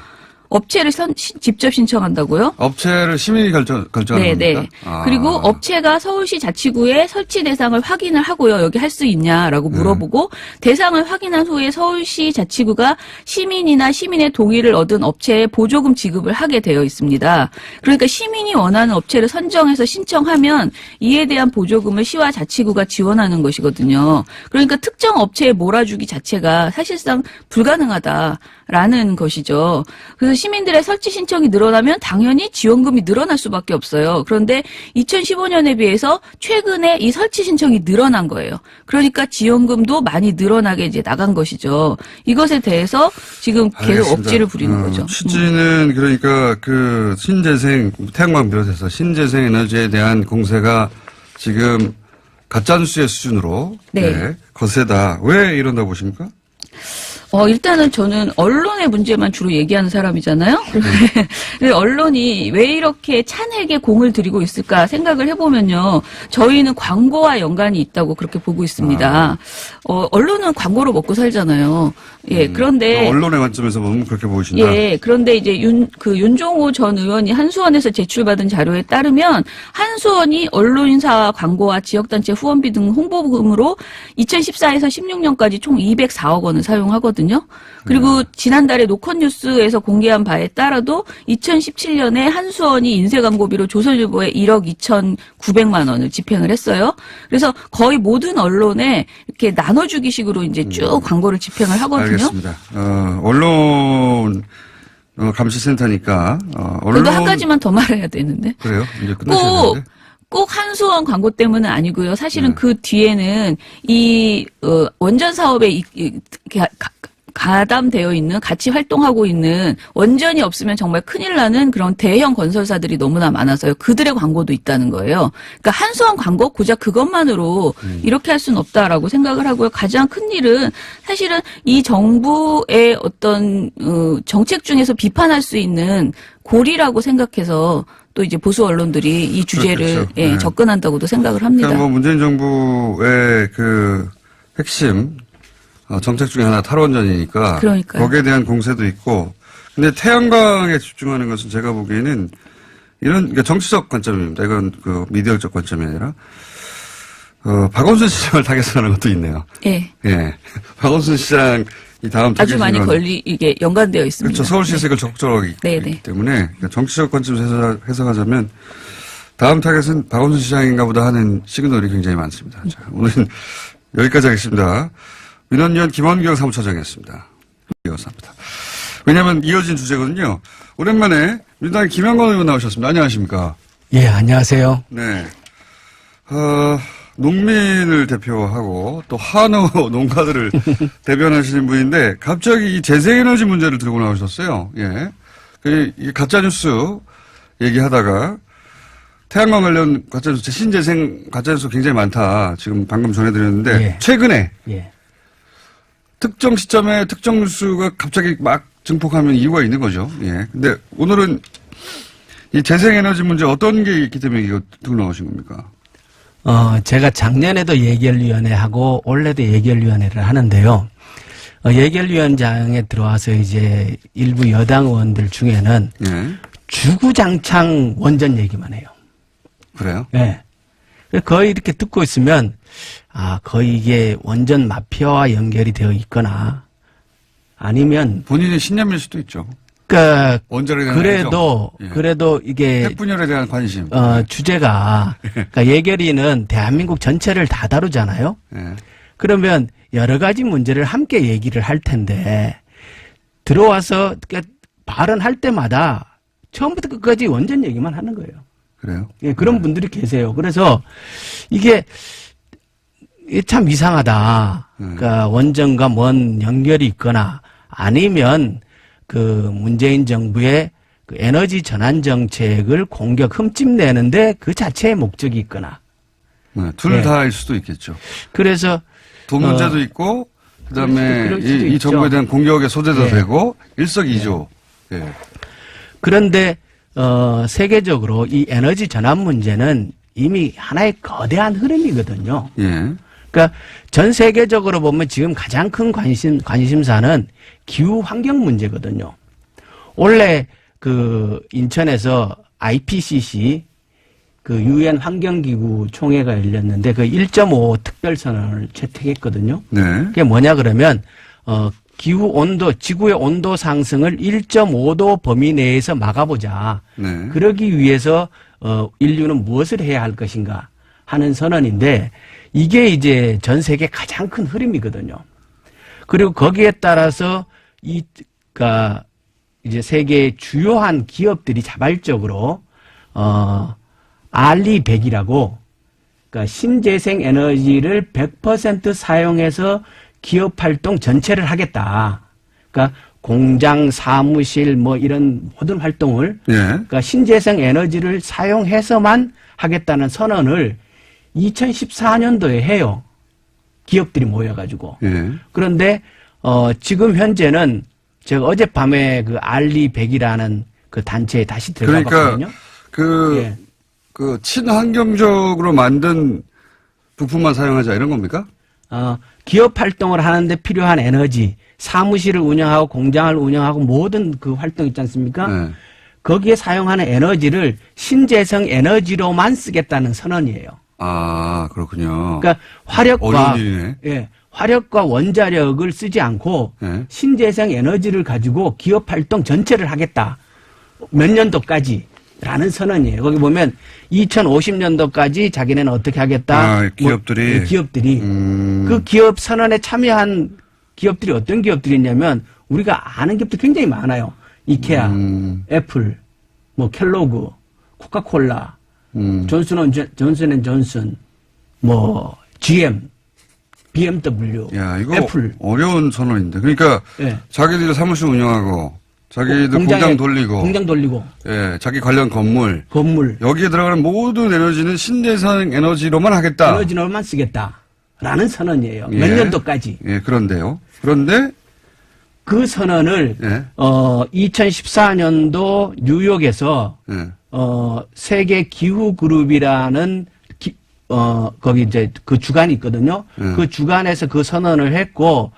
업체를 직접 신청한다고요? 업체를 시민이 결정하는 네네. 겁니까? 그리고 업체가 서울시 자치구의 설치 대상을 확인을 하고요. 여기 할 수 있냐라고 물어보고 대상을 확인한 후에 서울시 자치구가 시민이나 시민의 동의를 얻은 업체에 보조금 지급을 하게 되어 있습니다. 그러니까 시민이 원하는 업체를 선정해서 신청하면 이에 대한 보조금을 시와 자치구가 지원하는 것이거든요. 그러니까 특정 업체에 몰아주기 자체가 사실상 불가능하다라는 것이죠. 그래서 시민들의 설치 신청이 늘어나면 당연히 지원금이 늘어날 수밖에 없어요. 그런데 2015년에 비해서 최근에 이 설치 신청이 늘어난 거예요. 그러니까 지원금도 많이 늘어나게 이제 나간 것이죠. 이것에 대해서 지금 계속 알겠습니다. 억지를 부리는 거죠. 취지는 그러니까 그 신재생 태양광 비롯해서 신재생 에너지에 대한 공세가 지금 가짜뉴스의 수준으로 네. 거세다. 왜 이런다고 보십니까? 일단은 저는 언론의 문제만 주로 얘기하는 사람이잖아요. 근데 언론이 왜 이렇게 찬핵에 공을 들이고 있을까 생각을 해보면요. 저희는 광고와 연관이 있다고 그렇게 보고 있습니다. 언론은 광고로 먹고 살잖아요. 예, 그런데. 언론의 관점에서 보면 그렇게 보이신다. 예, 그런데 이제 윤종호 전 의원이 한수원에서 제출받은 자료에 따르면 한수원이 언론사와 광고와 지역단체 후원비 등 홍보금으로 2014에서 16년까지 총 204억 원을 사용하거든요. 그리고 지난달에 노컷뉴스에서 공개한 바에 따라도 2017년에 한수원이 인쇄광고비로 조선일보에 1억 2,900만 원을 집행을 했어요. 그래서 거의 모든 언론에 이렇게 나눠주기 식으로 이제 쭉 광고를 집행을 하거든요. 알겠습니다. 언론 감시센터니까 그래도 한 가지만 더 말해야 되는데. 그래요? 이제 끝나셔야 되는데. 꼭 한수원 광고 때문은 아니고요. 사실은 그 뒤에는 이 원전 사업에 가담되어 있는, 같이 활동하고 있는, 원전이 없으면 정말 큰일 나는 그런 대형 건설사들이 너무나 많아서요. 그들의 광고도 있다는 거예요. 그러니까 한수원 광고 고작 그것만으로 이렇게 할 수는 없다라고 생각을 하고요. 가장 큰 일은 사실은 이 정부의 어떤 정책 중에서 비판할 수 있는 고리라고 생각해서 또 이제 보수 언론들이 이 주제를 그렇겠죠. 예, 네. 접근한다고도 생각을 합니다. 그러니까 뭐 문재인 정부의 그 핵심 정책 중에 하나 탈원전이니까 그러니까요. 거기에 대한 공세도 있고 근데 태양광에 집중하는 것은 제가 보기에는 이런 그러니까 정치적 관점입니다. 이건 그 미디어적 관점이 아니라 박원순 시장을 타겟으로 하는 것도 있네요. 예. 예. 박원순 시장 이 다음 아주 많이 이게 연관되어 있습니다. 그렇죠. 서울시에서 이걸 적극적으로 하기 때문에 그러니까 정치적 관점에서 해석하자면 다음 타겟은 박원순 시장인가 보다 하는 시그널이 굉장히 많습니다. 자, 오늘은 여기까지 하겠습니다. 민원위원 김원경 사무처장이었습니다. 감사합니다. 왜냐하면 이어진 주제거든요. 오랜만에 민주당 김영건 의원 나오셨습니다. 안녕하십니까? 예, 안녕하세요. 네. 농민을 대표하고 또 한우 농가들을 대변하시는 분인데 갑자기 이 재생에너지 문제를 들고 나오셨어요. 예. 이 가짜뉴스 얘기하다가 태양광 관련 가짜뉴스, 신재생 가짜뉴스 굉장히 많다. 지금 방금 전해드렸는데 예. 최근에 예. 특정 시점에 특정 뉴스가 갑자기 막 증폭하면 이유가 있는 거죠. 예. 근데 오늘은 이 재생에너지 문제 어떤 게 있기 때문에 이거 들고 나오신 겁니까? 제가 작년에도 예결위원회하고 올해도 예결위원회를 하는데요. 예결위원장에 들어와서 이제 일부 여당 의원들 중에는 예. 주구장창 원전 얘기만 해요. 그래요? 네. 거의 이렇게 듣고 있으면 거의 이게 원전 마피아와 연결이 되어 있거나 아니면 본인의 신념일 수도 있죠. 그러니까 원전에 대한 그래도 애정. 예. 그래도 이게 핵분열에 대한 관심. 주제가 그러니까 예결위는 대한민국 전체를 다 다루잖아요. 예. 그러면 여러 가지 문제를 함께 얘기를 할 텐데 들어와서 발언할 때마다 처음부터 끝까지 원전 얘기만 하는 거예요. 그래요? 예, 그런 분들이 계세요. 그래서 이게 참 이상하다. 그러니까 원전과 뭔 연결이 있거나 아니면 그 문재인 정부의 그 에너지 전환 정책을 공격 흠집내는데 그 자체의 목적이 있거나. 네, 둘 예. 다일 수도 있겠죠. 그래서 돈 문제도 있고 그다음에 그럴 수도 이 있죠. 정부에 대한 공격의 소재도 예. 되고 일석이조. 예. 그런데 세계적으로 이 에너지 전환 문제는 이미 하나의 거대한 흐름이거든요. 예. 그러니까 전 세계적으로 보면 지금 가장 큰 관심사는 기후 환경 문제거든요. 원래 그 인천에서 IPCC 그 UN 환경기구 총회가 열렸는데 그 1.5 특별선언을 채택했거든요. 네. 그게 뭐냐 그러면 기후 온도, 지구의 온도 상승을 1.5도 범위 내에서 막아보자. 네. 그러기 위해서 인류는 무엇을 해야 할 것인가 하는 선언인데 이게 이제 전 세계 가장 큰 흐름이거든요. 그리고 거기에 따라서 그러니까 이제 세계의 주요한 기업들이 자발적으로 알리100이라고 그러니까 신재생 에너지를 100% 사용해서 기업 활동 전체를 하겠다. 그러니까 공장, 사무실 뭐 이런 모든 활동을 예. 그러니까 신재생 에너지를 사용해서만 하겠다는 선언을 2014년도에 해요. 기업들이 모여가지고. 예. 그런데 지금 현재는 제가 어젯밤에 그 알리100이라는 그 단체에 다시 들어가 봤거든요. 그러니까 예. 그 친환경적으로 만든 부품만 사용하자 이런 겁니까? 기업 활동을 하는데 필요한 에너지, 사무실을 운영하고 공장을 운영하고 모든 그 활동 있지 않습니까? 네. 거기에 사용하는 에너지를 신재생 에너지로만 쓰겠다는 선언이에요. 아, 그렇군요. 그러니까 화력과 어려운 일이네. 예, 화력과 원자력을 쓰지 않고 네. 신재생 에너지를 가지고 기업 활동 전체를 하겠다. 몇 년도까지라는 선언이에요. 거기 보면 2050년도까지 자기네는 어떻게 하겠다. 기업들이. 기업들이 그 기업 선언에 참여한 기업들이 어떤 기업들이 있냐면 우리가 아는 기업들 굉장히 많아요. 이케아, 애플, 뭐 켈로그, 코카콜라, 존슨앤존슨, 뭐 GM, BMW, 야, 이거 애플. 어려운 선언인데. 그러니까 예. 자기들이 사무실 운영하고 자기들 공장 돌리고 예, 자기 관련 건물 여기에 들어가는 모든 에너지는 신재생 에너지로만 하겠다. 에너지로만 쓰겠다라는 선언이에요. 예. 몇 년도까지. 예, 그런데요. 그런데 그 선언을 예. 2014년도 뉴욕에서 예. 세계 기후 그룹이라는 거기 이제 그 주간이 있거든요. 그 주간에서 그 선언을 했고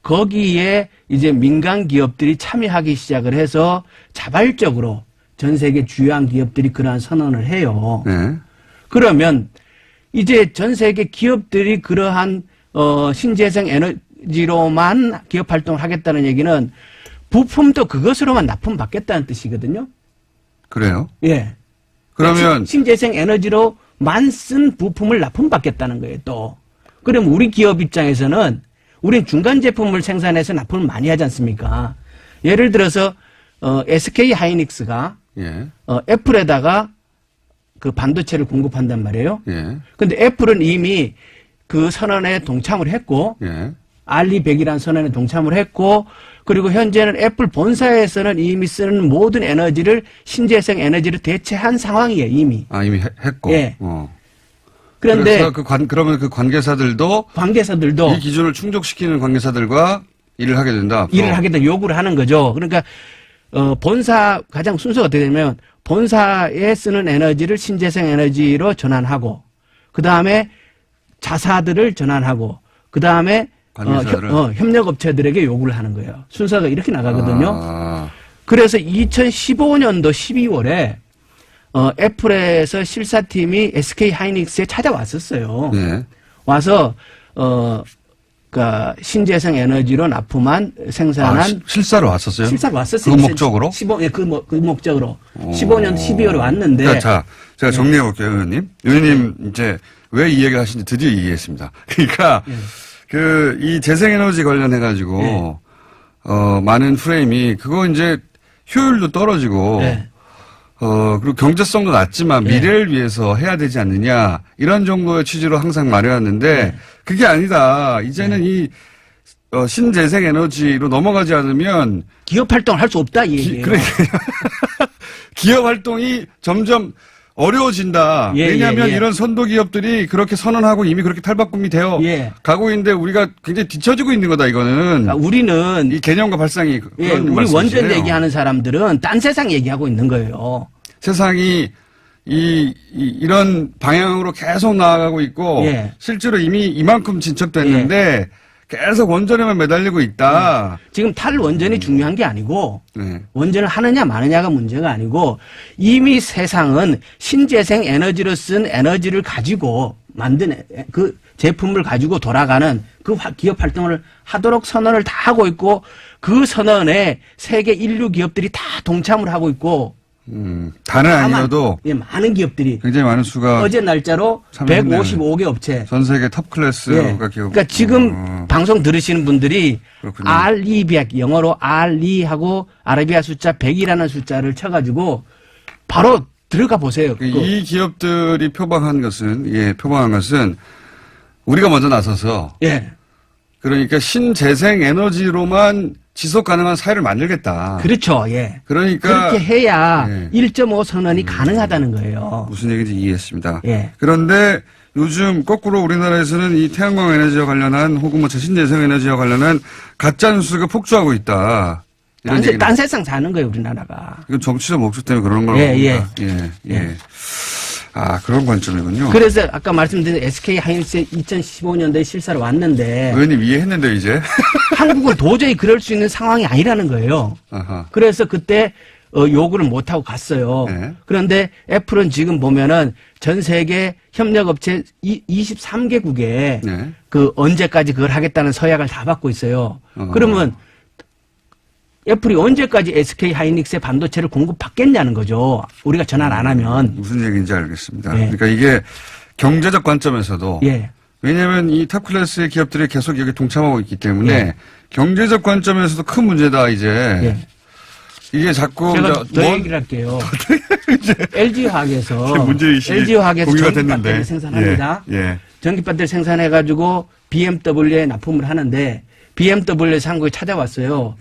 거기에 이제 민간 기업들이 참여하기 시작을 해서 자발적으로 전 세계 주요한 기업들이 그러한 선언을 해요. 예. 그러면 이제 전 세계 기업들이 그러한 신재생 에너지로만 기업 활동을 하겠다는 얘기는 부품도 그것으로만 납품받겠다는 뜻이거든요. 그래요? 예. 그러면 신재생 에너지로만 쓴 부품을 납품받겠다는 거예요, 또. 그럼 우리 기업 입장에서는 우린 중간 제품을 생산해서 납품을 많이 하지 않습니까? 예를 들어서 SK 하이닉스가 예. 애플에다가 그 반도체를 공급한단 말이에요. 예. 근데 애플은 이미 그 선언에 동참을 했고 예. 알리100이라는 선언에 동참을 했고 그리고 현재는 애플 본사에서는 이미 쓰는 모든 에너지를 신재생 에너지를 대체한 상황이에요, 이미. 아, 이미 했고. 예. 그런데 그래서 그러면 그 관계사들도 관계사들도 이 기준을 충족시키는 관계사들과 일을 하게 된다. 앞으로. 일을 하겠다 요구를 하는 거죠. 그러니까 본사 가장 순서가 어떻게 되냐면 본사에 쓰는 에너지를 신재생 에너지로 전환하고 그 다음에 자사들을 전환하고 그 다음에 협력업체들에게 요구를 하는 거예요. 순서가 이렇게 나가거든요. 그래서 2015년도 12월에 애플에서 실사팀이 SK 하이닉스에 찾아왔었어요. 예. 와서 그러니까 신재생 에너지로 납품한 생산한 실사로 왔었어요? 실사로 왔었어요. 그 목적으로? 그 목적으로 15년 12월에 왔는데. 그러니까 자, 제가 정리해 볼게요, 의원님. 의원님 이제 왜 이 얘기를 하시는지 드디어 이해했습니다. 그러니까 이 재생에너지 관련해 가지고 많은 프레임이 그거 이제 효율도 떨어지고 네. 그리고 경제성도 낮지만 미래를 위해서 해야 되지 않느냐 이런 정도의 취지로 항상 말해왔는데 그게 아니다. 이제는 이 신재생 에너지로 넘어가지 않으면 기업 활동을 할 수 없다 이 얘기예요. 기업 활동이 점점 어려워진다. 왜냐하면 이런 선도 기업들이 그렇게 선언하고 이미 그렇게 탈바꿈이 되어 가고 있는데 우리가 굉장히 뒤처지고 있는 거다 이거는. 그러니까 우리는 이 개념과 발상이 그런 우리 말씀이시네요. 원전 얘기하는 사람들은 딴 세상 얘기하고 있는 거예요. 세상이 이런 방향으로 계속 나아가고 있고 실제로 이미 이만큼 진척됐는데 계속 원전에만 매달리고 있다. 지금 탈원전이 중요한 게 아니고 원전을 하느냐 마느냐가 문제가 아니고 이미 세상은 신재생 에너지로 쓴 에너지를 가지고 만든 그 제품을 가지고 돌아가는 그 기업 활동을 하도록 선언을 다 하고 있고 그 선언에 세계 인류 기업들이 다 동참을 하고 있고 다는 아니어도 많은 기업들이 굉장히 많은 수가 어제 날짜로 155개 업체 전 세계 탑 클래스가 기업. 그러니까 지금 방송 들으시는 분들이 그렇군요. R200 영어로 R2하고 아라비아 숫자 100이라는 숫자를 쳐가지고 바로 들어가 보세요. 이 기업들이 표방한 것은 우리가 먼저 나서서 그러니까 신재생 에너지로만 지속 가능한 사회를 만들겠다. 그렇죠. 그러니까 그렇게 해야 1.5 선언이 가능하다는 거예요. 무슨 얘기인지 이해했습니다. 그런데 요즘 거꾸로 우리나라에서는 이 태양광 에너지와 관련한 혹은 신재생 에너지와 관련한 가짜 뉴스가 폭주하고 있다. 딴 세상 사는 거예요, 우리나라가. 이건 정치적 목적 때문에 그런 거라고 봅니다. 아, 그런 관점이군요. 그래서 아까 말씀드린 SK 하이닉스 2015년도에 실사로 왔는데. 의원님 이해했는데 이제. 한국은 도저히 그럴 수 있는 상황이 아니라는 거예요. 아하. 그래서 그때 요구를 못하고 갔어요. 그런데 애플은 지금 보면은 전 세계 협력업체 23개국에 그 언제까지 그걸 하겠다는 서약을 다 받고 있어요. 그러면 애플이 언제까지 SK 하이닉스의 반도체를 공급받겠냐는 거죠. 우리가 전화를 안 하면. 무슨 얘기인지 알겠습니다. 그러니까 이게 경제적 관점에서도 왜냐하면 이 탑클래스의 기업들이 계속 여기 동참하고 있기 때문에 경제적 관점에서도 큰 문제다 이제. 이게 자꾸 제가 더 얘기를 할게요. LG화학에서 전기배터리를 생산합니다. 전기배터리 생산해가지고 BMW에 납품을 하는데 BMW에서 한국에 찾아왔어요.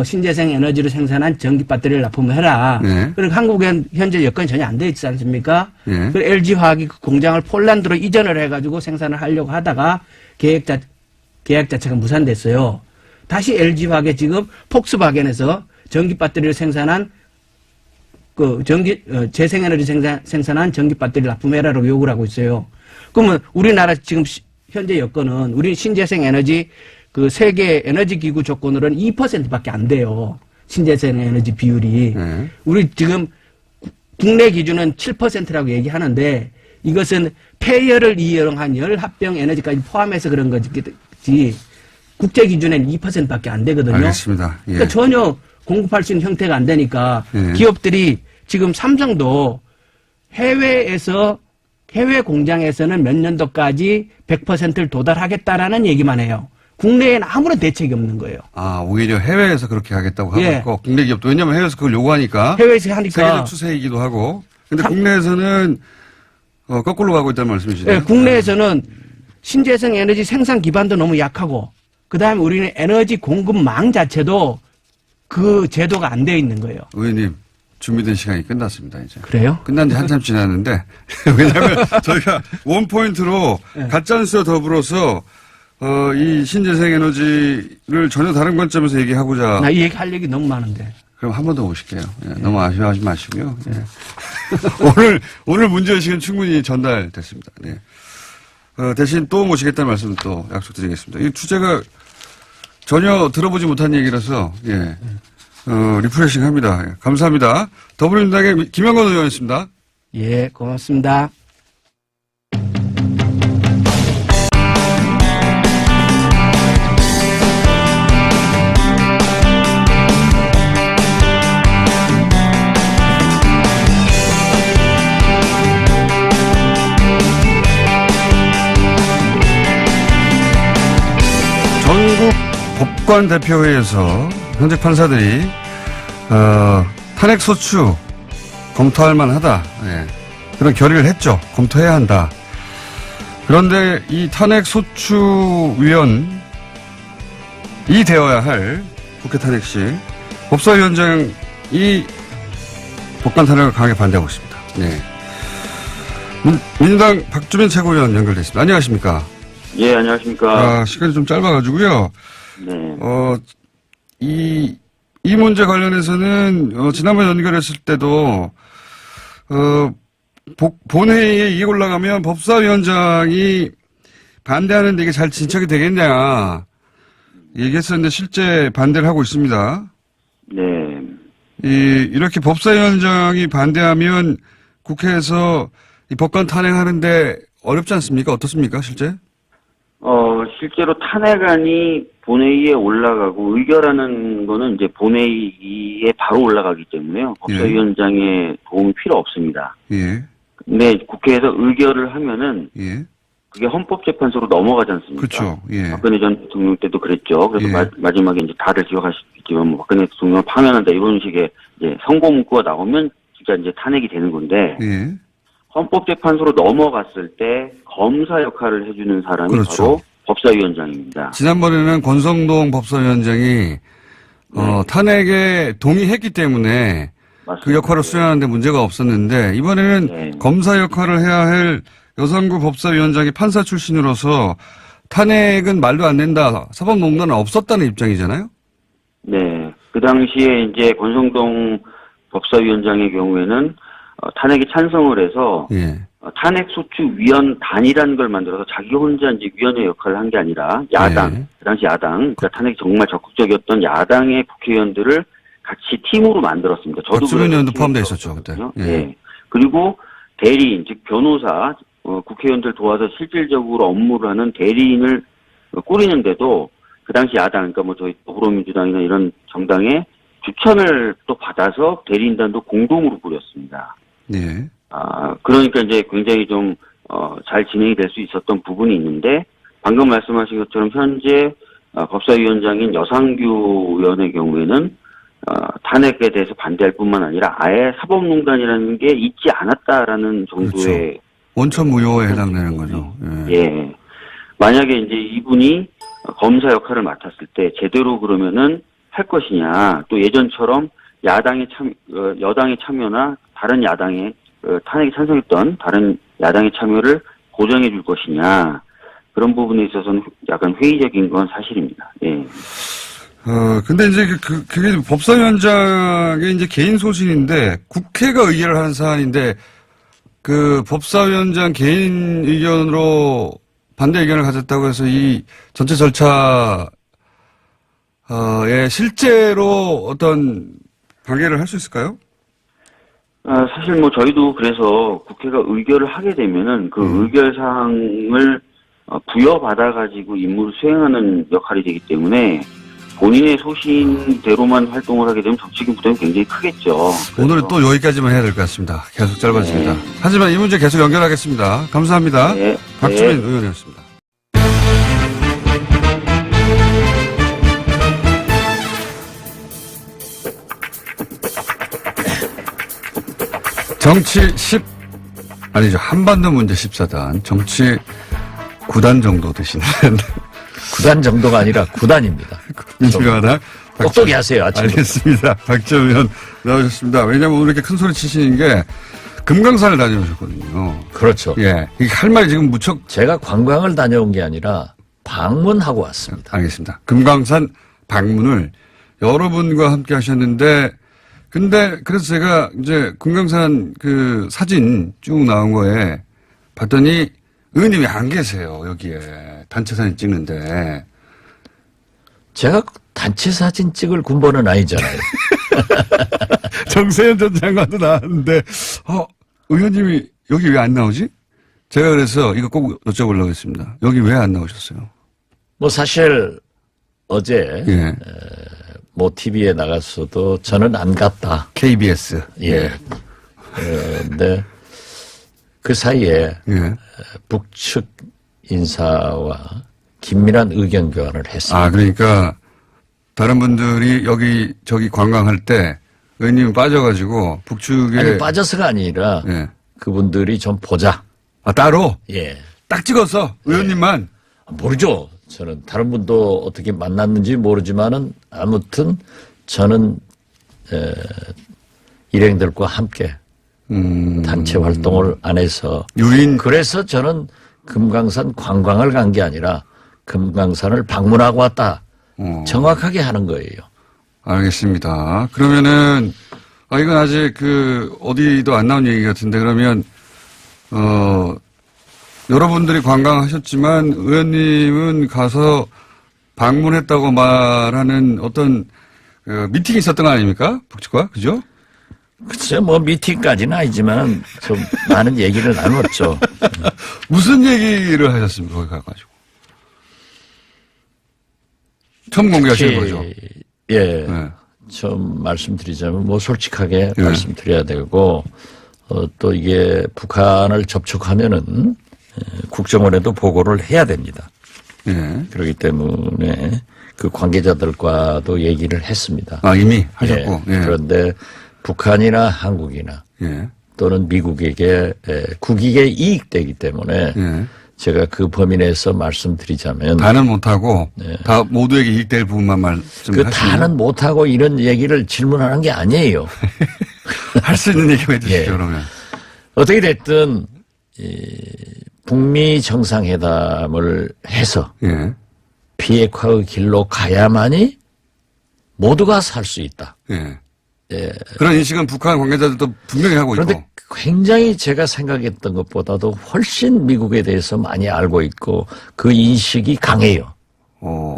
신재생 에너지로 생산한 전기 배터리를 납품을 해라. 그리고 한국엔 현재 여건이 전혀 안 돼 있지 않습니까? 그 LG화학이 그 공장을 폴란드로 이전을 해가지고 생산을 하려고 하다가 계약 자체가 무산됐어요. 다시 LG화학에 지금 폭스바겐에서 전기 배터리를 생산한 재생에너지 생산한 전기 배터리를 납품해라라고 요구를 하고 있어요. 그러면 우리나라 지금 현재 여건은 우리 신재생 에너지 그 세계 에너지 기구 조건으로는 2%밖에 안 돼요. 신재생 에너지 비율이. 우리 지금 국내 기준은 7%라고 얘기하는데 이것은 폐열을 이용한 열합병 에너지까지 포함해서 그런 거지 국제 기준에는 2%밖에 안 되거든요. 알겠습니다. 그러니까 전혀 공급할 수 있는 형태가 안 되니까 기업들이 지금 삼성도 해외 공장에서는 몇 년도까지 100%를 도달하겠다라는 얘기만 해요. 국내에는 아무런 대책이 없는 거예요. 아, 오히려 해외에서 그렇게 하겠다고 하고 있고, 국내 기업도, 왜냐면 해외에서 그걸 요구하니까. 해외에서 하니까. 세계적 추세이기도 하고. 근데 국내에서는, 거꾸로 가고 있다는 말씀이시네요. 국내에서는 신재생 에너지 생산 기반도 너무 약하고, 그 다음에 우리는 에너지 공급망 자체도 그 제도가 안 되어 있는 거예요. 의원님, 준비된 시간이 끝났습니다, 이제. 그래요? 끝난 지 한참 지났는데, 왜냐면 저희가 원포인트로 가짜뉴스와 더불어서 이 신재생 에너지를 전혀 다른 관점에서 얘기하고자. 나 이 얘기 할 얘기 너무 많은데. 그럼 한 번 더 오실게요. 너무 아쉬워하지 마시고요. 오늘 문제의식은 충분히 전달됐습니다. 대신 또 모시겠다는 말씀을 또 약속드리겠습니다. 이 주제가 전혀 들어보지 못한 얘기라서, 리프레싱 합니다. 감사합니다. 더불어민주당의 김영건 의원이었습니다. 예, 고맙습니다. 전국 법관 대표회에서 현직 판사들이 탄핵 소추 검토할 만하다. 예. 그런 결의를 했죠. 검토해야 한다. 그런데 이 탄핵 소추위원이 되어야 할 국회 탄핵 시 법사위원장이 법관 탄핵을 강하게 반대하고 있습니다. 네. 민주당 박주민 최고위원 연결돼 있습니다. 안녕하십니까? 예, 안녕하십니까. 시간이 좀 짧아가지고요. 네. 이 문제 관련해서는, 지난번 연결했을 때도, 본회의에 이게 올라가면 법사위원장이 반대하는데 이게 잘 진척이 되겠냐, 얘기했었는데 실제 반대를 하고 있습니다. 네. 이렇게 법사위원장이 반대하면 국회에서 이 법관 탄핵하는데 어렵지 않습니까? 어떻습니까, 실제? 실제로 탄핵안이 본회의에 올라가고 의결하는 거는 이제 본회의에 바로 올라가기 때문에요. 법사위원장의 도움이 필요 없습니다. 예. 근데 국회에서 의결을 하면은 예. 그게 헌법재판소로 넘어가지 않습니까? 그렇죠. 예. 박근혜 전 대통령 때도 그랬죠. 그래서 예. 마지막에 이제 다들 기억하시겠지만 뭐 박근혜 대통령을 파면한다 이런 식의 이제 선고 문구가 나오면 진짜 이제 탄핵이 되는 건데 예. 헌법재판소로 넘어갔을 때 검사 역할을 해주는 사람이 그렇죠. 바로 법사위원장입니다. 지난번에는 권성동 법사위원장이 탄핵에 동의했기 때문에 맞습니다. 그 역할을 수행하는데 문제가 없었는데 이번에는 네. 검사 역할을 해야 할 여성구 법사위원장이 판사 출신으로서 탄핵은 말도 안 된다. 사법농단은 없었다는 입장이잖아요. 네. 그 당시에 이제 권성동 법사위원장의 경우에는 탄핵에 찬성을 해서 예. 탄핵소추위원단이라는 걸 만들어서 자기 혼자 이제 위원회 역할을 한 게 아니라 야당, 예. 그 당시 야당, 그러니까 탄핵이 정말 적극적이었던 야당의 국회의원들을 같이 팀으로 만들었습니다. 저도 박주민 의원도 그래서 포함되어 팀으로 있었죠, 그때. 있었거든요. 예. 예. 그리고 대리인, 즉 변호사, 국회의원들 도와서 실질적으로 업무를 하는 대리인을 꾸리는데도 그 당시 야당, 그러니까 뭐 저희 더불어민주당이나 이런 정당의 추천을 또 받아서 대리인단도 공동으로 꾸렸습니다. 예. 그러니까 이제 굉장히 좀, 잘 진행이 될 수 있었던 부분이 있는데, 방금 말씀하신 것처럼 현재, 법사위원장인 여상규 의원의 경우에는, 탄핵에 대해서 반대할 뿐만 아니라 아예 사법농단이라는 게 있지 않았다라는 정도의. 그렇죠. 원천 무효에 해당되는 거죠. 예. 예. 만약에 이제 이분이 검사 역할을 맡았을 때 제대로 그러면은 할 것이냐, 또 예전처럼 여당의 참여나 다른 야당의 탄핵에 찬성했던 다른 야당의 참여를 보장해 줄 것이냐, 그런 부분에 있어서는 약간 회의적인 건 사실입니다. 예. 근데 이제 그게 법사위원장의 이제 개인 소신인데 국회가 의결을 하는 사안인데 그 법사위원장 개인 의견으로 반대 의견을 가졌다고 해서 이 전체 절차에 실제로 어떤 관계를 할 수 있을까요? 사실 뭐 저희도 그래서 국회가 의결을 하게 되면은 그 의결 사항을 부여받아가지고 임무를 수행하는 역할이 되기 때문에 본인의 소신대로만 활동을 하게 되면 정치적인 부담이 굉장히 크겠죠. 오늘은 또 여기까지만 해야 될 것 같습니다. 계속 짧아집니다. 네. 하지만 이 문제 계속 연결하겠습니다. 감사합니다. 네. 박주민 네. 의원이었습니다. 정치 10, 한반도 문제 14단, 정치 9단 정도 되시는 9단 정도가 아니라 9단입니다. 민주당하다. 똑똑히 하세요, 아침부터. 알겠습니다. 박지원 의원 나오셨습니다. 왜냐면 오늘 이렇게 큰 소리 치시는 게 금강산을 다녀오셨거든요. 그렇죠. 예. 이게 할 말이 지금 무척. 제가 관광을 다녀온 게 아니라 방문하고 왔습니다. 알겠습니다. 금강산 방문을 여러분과 함께 하셨는데, 근데 그래서 제가 이제 금강산 그 사진 쭉 나온 거에 봤더니 의원님이 안 계세요. 여기에. 단체 사진 찍는데. 제가 단체 사진 찍을 군번은 아니잖아요. 정세현 전 장관도 나왔는데, 의원님이 여기 왜 안 나오지? 제가 그래서 이거 꼭 여쭤보려고 했습니다. 여기 왜 안 나오셨어요? 뭐 사실 어제 예. 뭐 TV에 나갔어도 저는 안 갔다. KBS. 예. 근데 그 사이에 예. 북측 인사와 긴밀한 의견 교환을 했습니다. 아, 그러니까 다른 분들이 여기 저기 관광할 때 의원님이 빠져가지고 북측에 아니 빠져서가 아니라 예. 그분들이 좀 보자. 아, 따로 예. 딱 찍어서 의원님만 모르죠. 저는 다른 분도 어떻게 만났는지 모르지만은 아무튼 저는 일행들과 함께 단체 활동을 안 해서 유인 그래서 저는 금강산 관광을 간 게 아니라 금강산을 방문하고 왔다. 정확하게 하는 거예요. 알겠습니다. 그러면은 이건 아직 어디도 안 나온 얘기 같은데 그러면 여러분들이 관광하셨지만 의원님은 가서 방문했다고 말하는 어떤 미팅이 있었던 거 아닙니까? 북측과 그죠? 글쎄 뭐 미팅까지는 아니지만 좀 많은 얘기를 나눴죠. 무슨 얘기를 하셨습니까? 거기 가가지고 처음 공개하시는 거죠? 예. 네. 좀 말씀드리자면 뭐 솔직하게 예. 말씀드려야 되고 또 이게 북한을 접촉하면은 국정원에도 보고를 해야 됩니다. 예. 그렇기 때문에 그 관계자들과도 얘기를 했습니다. 아 이미 하셨고. 예. 예. 그런데 북한이나 한국이나 예. 또는 미국에게 국익에 이익되기 때문에 예. 제가 그 범위 내에서 말씀드리자면 다는 못하고 다 모두에게 이익될 부분만 말씀하시면 그 다는 못하고 이런 얘기를 질문하는 게 아니에요. 할 수 있는 얘기만 해주시죠. 예. 그러면. 어떻게 됐든 북미 정상회담을 해서 예. 비핵화의 길로 가야만이 모두가 살 수 있다. 예. 예. 그런 인식은 북한 관계자들도 분명히 하고 있고. 그런데 굉장히 제가 생각했던 것보다도 훨씬 미국에 대해서 많이 알고 있고 그 인식이 강해요.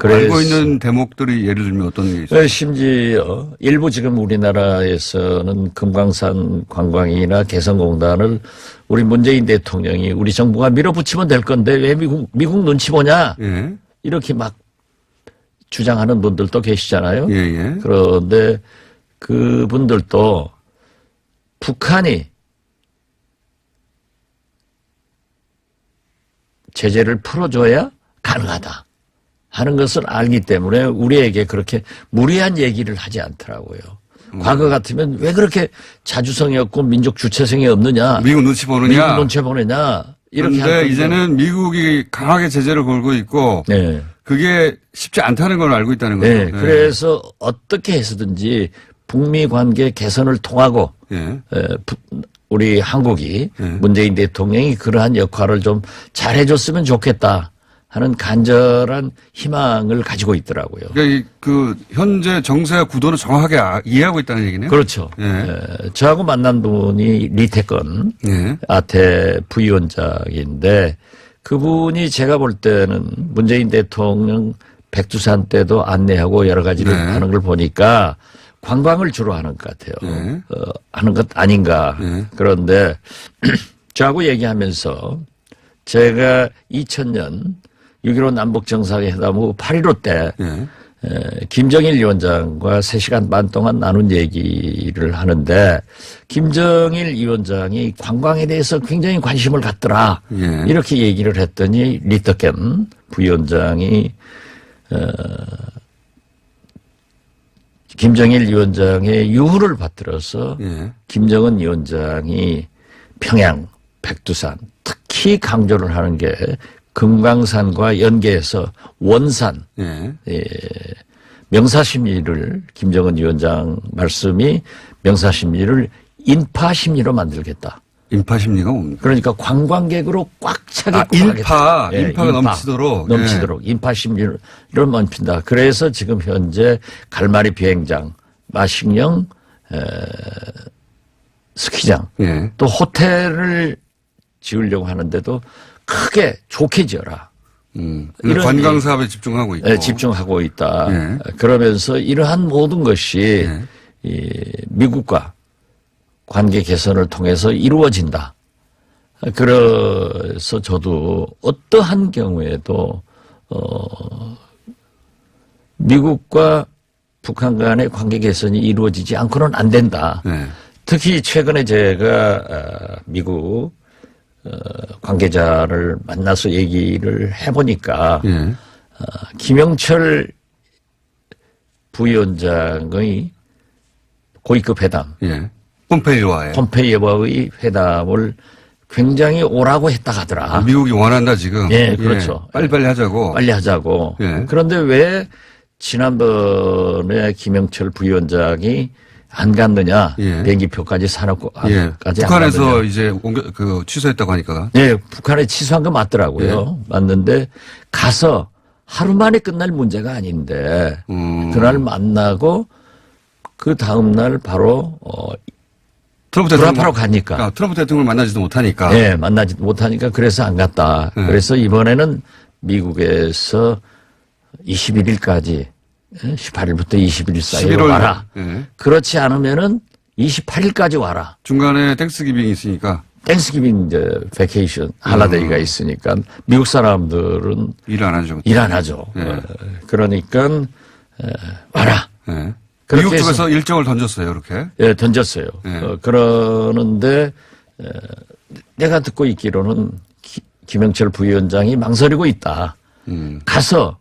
그래서- 알고 있는 대목들이 예를 들면 어떤 게 있어요? 심지어 일부 지금 우리나라에서는 금강산 관광이나 개성공단을 우리 문재인 대통령이 우리 정부가 밀어붙이면 될 건데 왜 미국 눈치 보냐 예. 이렇게 막 주장하는 분들도 계시잖아요. 예, 예. 그런데 그분들도 북한이 제재를 풀어줘야 가능하다 하는 것을 알기 때문에 우리에게 그렇게 무리한 얘기를 하지 않더라고요. 과거 같으면 왜 그렇게 자주성이 없고 민족 주체성이 없느냐. 미국 눈치 보느냐. 미국 눈치 보느냐. 이렇게 그런데 할 이제는 미국이 강하게 제재를 걸고 있고 네. 그게 쉽지 않다는 걸 알고 있다는 거죠. 네. 그래서 어떻게 해서든지 북미 관계 개선을 통하고 예. 우리 한국이 네. 문재인 대통령이 그러한 역할을 좀 잘해줬으면 좋겠다 하는 간절한 희망을 가지고 있더라고요. 그러니까 현재 정세와 구도는 정확하게 이해하고 있다는 얘기네요. 그렇죠. 예. 저하고 만난 분이 리태건 예. 아태 부위원장인데 그분이 제가 볼 때는 문재인 대통령 백두산 때도 안내하고 여러 가지를 네. 하는 걸 보니까 관광을 주로 하는 것 같아요. 네. 하는 것 아닌가. 네. 그런데 저하고 얘기하면서 제가 2000년 6.15 남북정상회담 후 8.15 때 예. 김정일 위원장과 3시간 반 동안 나눈 얘기를 하는데 김정일 위원장이 관광에 대해서 굉장히 관심을 갖더라. 예. 이렇게 얘기를 했더니 리터켄 부위원장이 김정일 위원장의 유후를 받들어서 예. 김정은 위원장이 평양, 백두산 특히 강조를 하는 게 금강산과 연계해서 원산 예. 명사심리를 김정은 위원장 말씀이 명사심리를 인파심리로 만들겠다. 인파심리가 뭡니까? 그러니까 관광객으로 꽉 차게 인파가 넘치도록. 넘치도록 인파심리를 넘친다. 그래서 지금 현재 갈마리 비행장, 마식령 스키장 예. 또 호텔을 지으려고 하는데도 크게 좋게 지어라. 이런 관광 사업에 집중하고 있고. 집중하고 있다. 예. 그러면서 이러한 모든 것이 예. 이 미국과 관계 개선을 통해서 이루어진다. 그래서 저도 어떠한 경우에도 미국과 북한 간의 관계 개선이 이루어지지 않고는 안 된다. 네. 특히 최근에 제가 미국 관계자를 만나서 얘기를 해보니까 예. 김영철 부위원장의 고위급 회담, 예. 폼페이오와의 폼페이오와의 회담을 굉장히 오라고 했다 하더라. 미국이 원한다 지금. 예, 그렇죠. 빨리빨리 하자고. 빨리 하자고. 예. 그런데 왜 지난번에 김영철 부위원장이 안 갔느냐? 예. 비행기표까지 사놓고 예. 까지 안 북한에서 갔느냐? 이제 취소했다고 하니까. 예, 북한에 취소한 거 맞더라고요. 맞는데 가서 하루 만에 끝날 문제가 아닌데 그날 만나고 그 다음 날 바로 트럼프 대통령 브라파로 가니까. 트럼프 대통령을 만나지도 못하니까. 예, 만나지 못하니까 그래서 안 갔다. 그래서 이번에는 미국에서 21일까지 18일부터 20일 사이에 11월 와라. 예. 그렇지 않으면은 28일까지 와라. 중간에 땡스기빙이 있으니까 땡스기빙 이제 베케이션 할라데이가 있으니까 미국 사람들은 일 안 하죠. 일 안 하죠. 예. 그러니까 와라. 예. 그렇게 미국 해서- 쪽에서 일정을 던졌어요, 이렇게. 예, 던졌어요. 예. 그러는데 내가 듣고 있기로는 김영철 부위원장이 망설이고 있다. 가서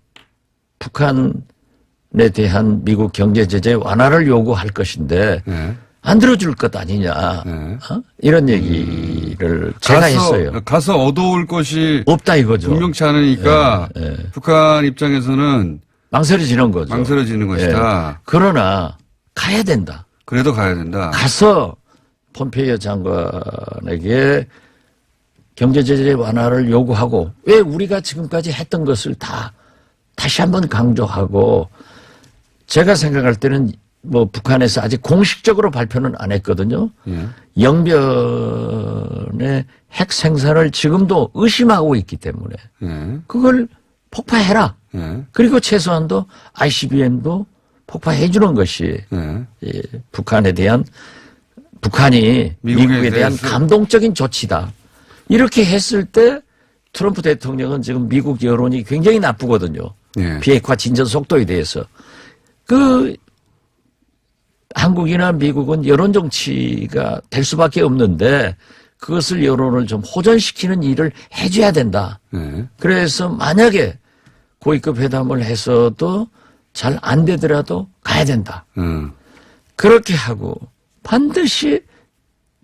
북한에 대한 미국 경제 제재 완화를 요구할 것인데 예. 안 들어줄 것 아니냐. 예. 이런 얘기를 제가 했어요. 가서 얻어올 것이 없다 이거죠. 분명치 않으니까 예, 예. 북한 입장에서는 망설여지는 거죠. 망설여지는 것이다. 예. 그러나 가야 된다. 그래도 가야 된다. 가서 폼페이오 장관에게 경제제재 완화를 요구하고 왜 우리가 지금까지 했던 것을 다 다시 한번 강조하고 제가 생각할 때는 뭐 북한에서 아직 공식적으로 발표는 안 했거든요. 예. 영변의 핵 생산을 지금도 의심하고 있기 때문에 예. 그걸 폭파해라. 예. 그리고 최소한도 ICBM도 폭파해 주는 것이 예. 예, 북한에 대한 북한이 미국에 대한 대해서- 감동적인 조치다. 이렇게 했을 때 트럼프 대통령은 지금 미국 여론이 굉장히 나쁘거든요. 예. 비핵화 진전 속도에 대해서. 그 한국이나 미국은 여론 정치가 될 수밖에 없는데 그것을 여론을 좀 호전시키는 일을 해줘야 된다. 예. 그래서 만약에 고위급 회담을 해서도 잘 안 되더라도 가야 된다. 그렇게 하고 반드시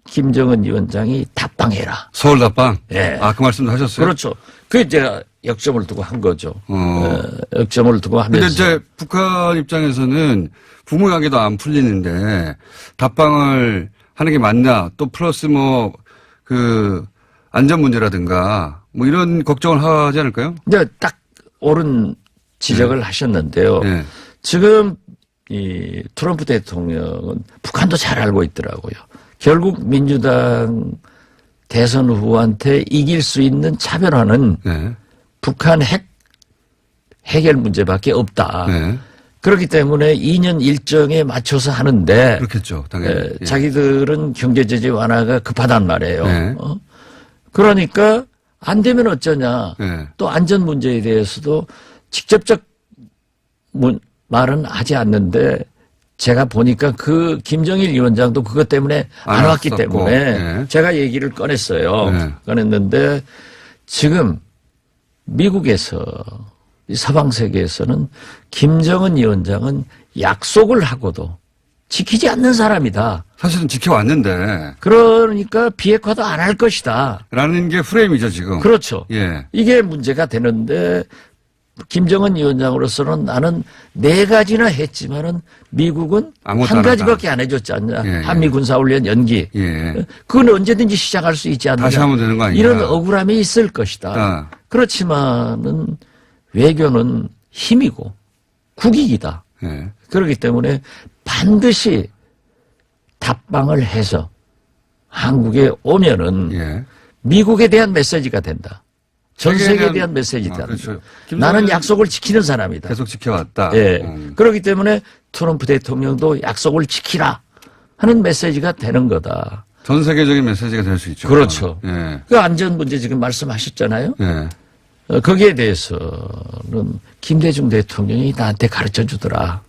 김정은 위원장이 답방해라. 서울 답방? 예. 아, 그 말씀도 하셨어요? 그렇죠. 그게 제가 역점을 두고 한 거죠. 어. 역점을 두고 근데 하면서. 이제 북한 입장에서는 부모 관계도 안 풀리는데 답방을 하는 게 맞나 또 플러스 뭐 그 안전 문제라든가 뭐 이런 걱정을 하지 않을까요? 근데 딱 옳은 지적을 하셨는데요. 예. 지금 이 트럼프 대통령은 북한도 잘 알고 있더라고요. 결국 민주당 대선 후보한테 이길 수 있는 차별화는 예. 북한 해결 문제밖에 없다. 예. 그렇기 때문에 2년 일정에 맞춰서 하는데 그렇겠죠. 당연히. 예. 자기들은 경제 제재 완화가 급하단 말이에요. 네. 그러니까 안 되면 어쩌냐. 네. 또 안전 문제에 대해서도 직접적 말은 하지 않는데 제가 보니까 그 김정일 위원장도 그것 때문에 안 왔기 왔었고. 때문에 네. 제가 얘기를 꺼냈어요. 네. 꺼냈는데 지금 미국에서 이 서방 세계에서는 김정은 위원장은 약속을 하고도 지키지 않는 사람이다. 사실은 지켜왔는데 그러니까 비핵화도 안 할 것이다. 라는 게 프레임이죠 지금. 그렇죠. 예. 이게 문제가 되는데 김정은 위원장으로서는 나는 4가지나 했지만은 미국은 아무것도 한 안 가지밖에 안 해줬지 않냐. 예, 예. 한미 군사훈련 연기. 예. 그건 언제든지 시작할 수 있지 않느냐. 다시 하면 되는 거 아니냐. 이런 억울함이 있을 것이다. 아. 그렇지만은 외교는 힘이고 국익이다. 예. 그렇기 때문에 반드시 답방을 해서 한국에 오면은 예. 미국에 대한 메시지가 된다. 전 세계에 세계에 대한- 대한 메시지다. 그렇죠. 나는 약속을 지키는 사람이다. 계속 지켜왔다. 예. 그렇기 때문에 트럼프 대통령도 약속을 지키라. 하는 메시지가 되는 거다. 전 세계적인 메시지가 될 수 있죠. 그렇죠. 예. 그 안전 문제 지금 말씀하셨잖아요. 예. 거기에 대해서는 김대중 대통령이 나한테 가르쳐 주더라.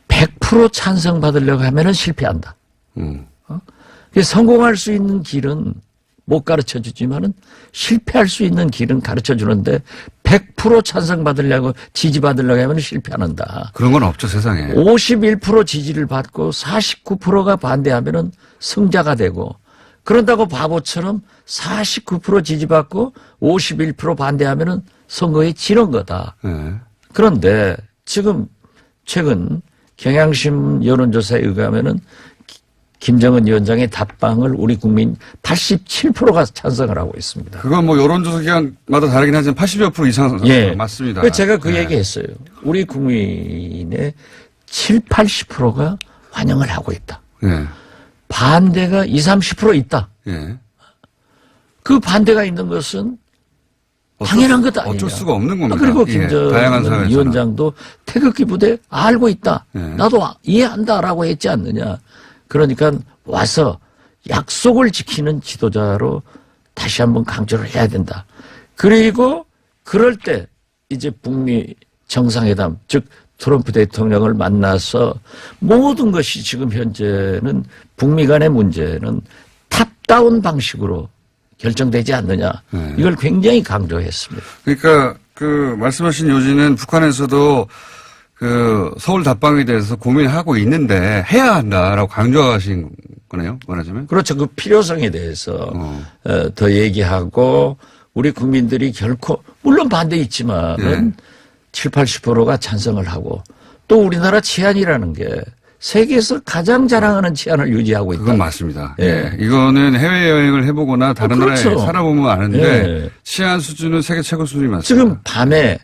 100% 찬성받으려고 하면은 실패한다. 성공할 수 있는 길은 못 가르쳐 주지만은 실패할 수 있는 길은 가르쳐 주는데 100% 찬성받으려고 지지받으려고 하면 실패한다. 그런 건 없죠, 세상에. 51% 지지를 받고 49%가 반대하면은 승자가 되고 그런다고 바보처럼 49% 지지받고 51% 반대하면은 선거에 지는 거다. 예. 그런데 지금 최근 경향신문 여론조사에 의하면은 김정은 위원장의 답방을 우리 국민 87%가 찬성을 하고 있습니다. 그건 뭐 여론조사 기관마다 다르긴 하지만 80여 % 이상 예. 맞습니다. 그래서 제가 그 예. 얘기 했어요. 우리 국민의 70, 80%가 환영을 하고 있다. 예. 반대가 20, 30% 있다. 예. 그 반대가 있는 것은 당연한 것 아니냐. 어쩔 수가 없는 겁니다. 그리고 예, 다양한 김정은 사회에서는. 위원장도 태극기 부대 알고 있다. 예. 나도 이해한다라고 했지 않느냐. 그러니까 와서 약속을 지키는 지도자로 다시 한번 강조를 해야 된다. 그리고 그럴 때 이제 북미 정상회담, 즉 트럼프 대통령을 만나서 모든 것이 지금 현재는 북미 간의 문제는 탑다운 방식으로 결정되지 않느냐. 네. 이걸 굉장히 강조했습니다. 그러니까 그 말씀하신 요지는 북한에서도 그 서울 답방에 대해서 고민하고 있는데 해야 한다라고 강조하신 거네요. 말하자면. 그렇죠. 그 필요성에 대해서 더 얘기하고 우리 국민들이 결코 물론 반대 있지만은 7, 80%가 찬성을 하고 또 우리나라 치안이라는 게 세계에서 가장 자랑하는 치안을 유지하고 있다. 그건 맞습니다. 예. 예. 이거는 해외여행을 해보거나 다른 그렇죠. 나라에 살아보면 아는데 예. 치안 수준은 세계 최고 수준이 맞습니다. 지금 밤에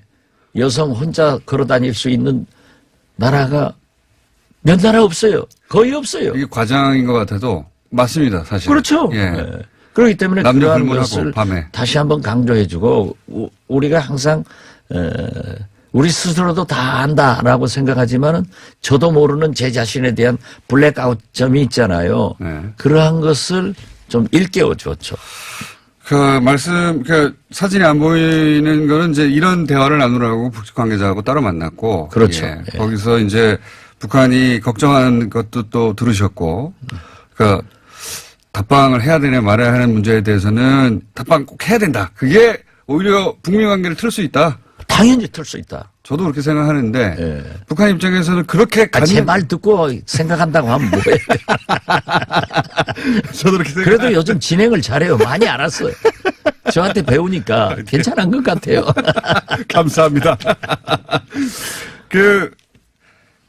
여성 혼자 걸어 다닐 수 있는 나라가 몇 나라 없어요. 거의 없어요. 이게 과장인 것 같아도 맞습니다. 사실. 그렇죠. 예. 예. 그렇기 때문에 남녀 그러한 불문하고 것을 밤에. 다시 한번 강조해주고 우리가 항상 우리 스스로도 다 안다라고 생각하지만은 저도 모르는 제 자신에 대한 블랙아웃점이 있잖아요. 네. 그러한 것을 좀 일깨워 줬죠. 그 사진이 안 보이는 거는 이제 이런 대화를 나누라고 북측 관계자하고 따로 만났고. 그렇죠. 예. 예. 거기서 이제 북한이 걱정하는 것도 또 들으셨고. 그러니까 답방을 해야 되냐 말아야 하는 문제에 대해서는 답방 꼭 해야 된다. 그게 오히려 북미 관계를 틀 수 있다. 당연히 틀 수 있다. 저도 그렇게 생각하는데 예. 북한 입장에서는 그렇게 제 말 듣고 생각한다고 하면 뭐예요? 저도 그렇게 그래도 요즘 진행을 잘해요. 많이 알았어요. 저한테 배우니까 괜찮은 것 같아요. 감사합니다.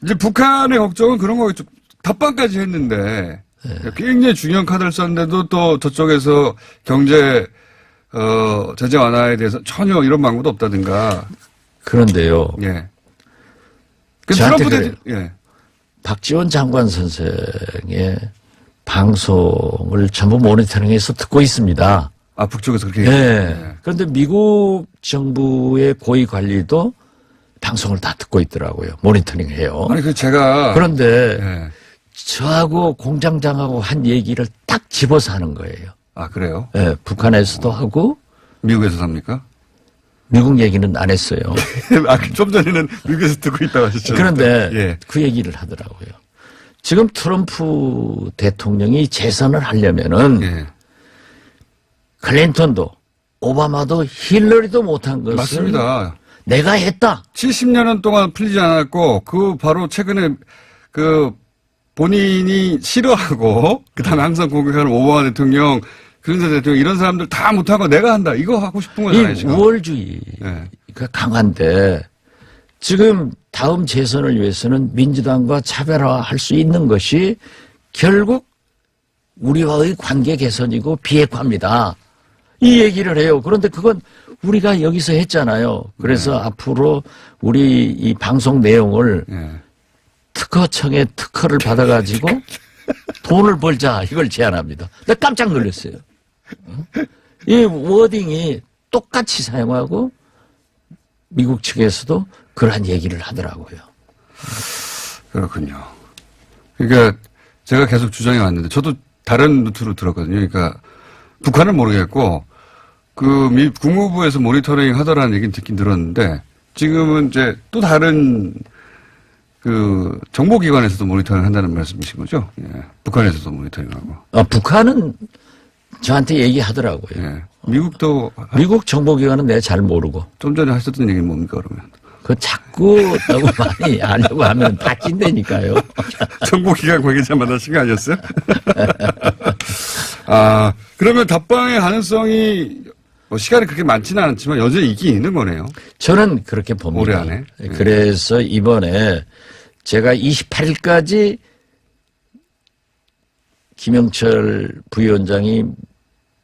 이제 북한의 걱정은 그런 거겠죠. 답방까지 했는데, 굉장히 중요한 카드를 썼는데도 또 저쪽에서 경제, 제재 완화에 대해서 전혀 이런 방법도 없다든가. 그런데요. 예. 저한테 트럼프 예. 박지원 장관 선생의 방송을 전부 모니터링해서 듣고 있습니다. 아, 북쪽에서 그렇게. 네. 그런데 미국 정부의 고위 관리도 방송을 다 듣고 있더라고요. 모니터링 해요. 아니, 제가. 그런데 예. 저하고 공장장하고 한 얘기를 딱 집어서 하는 거예요. 아, 그래요? 네, 북한에서도 하고 미국에서 삽니까? 미국 얘기는 안 했어요. 아, 좀 전에는 미국에서 듣고 있다고 하셨죠. 그런데 예. 그 얘기를 하더라고요. 지금 트럼프 대통령이 재선을 하려면은 예. 클린턴도 오바마도 힐러리도 못한 것을 맞습니다. 내가 했다. 70년 동안 풀리지 않았고, 바로 최근에 본인이 싫어하고, 그 다음에 항상 공격하는 오바마 대통령, 클린턴 대통령, 이런 사람들 다 못하고 내가 한다. 이거 하고 싶은 거잖아요, 이 지금. 우월주의가 네. 강한데 지금 다음 재선을 위해서는 민주당과 차별화할 수 있는 것이 결국 우리와의 관계 개선이고 비핵화입니다. 이 얘기를 해요. 그런데 그건 우리가 여기서 했잖아요. 그래서 앞으로 우리 이 방송 내용을 예. 특허청에 특허를 받아가지고 돈을 벌자 이걸 제안합니다. 내가 깜짝 놀랐어요. 이 워딩이 똑같이 사용하고 미국 측에서도 그러한 얘기를 하더라고요. 그렇군요. 그러니까 제가 계속 주장해 왔는데 저도 다른 루트로 들었거든요. 그러니까 북한은 모르겠고 국무부에서 모니터링 하더라는 얘기는 듣긴 들었는데 지금은 이제 또 다른 정보기관에서도 모니터링 한다는 말씀이신 거죠? 예. 북한에서도 모니터링하고. 북한은 저한테 얘기하더라고요. 예. 미국도 미국 정보기관은 내가 잘 모르고. 좀 전에 하셨던 얘기는 뭡니까 그러면? 그 자꾸 너무 많이 하려고 하면 다 찐다니까요. 정보기관 관계자 만나신 거 아니었어요? 그러면 답방의 가능성이 시간이 그렇게 많지는 않지만 여전히 있긴 있는 거네요. 저는 그렇게 봅니다. 올해 안에. 그래서 이번에 제가 28일까지 김영철 부위원장이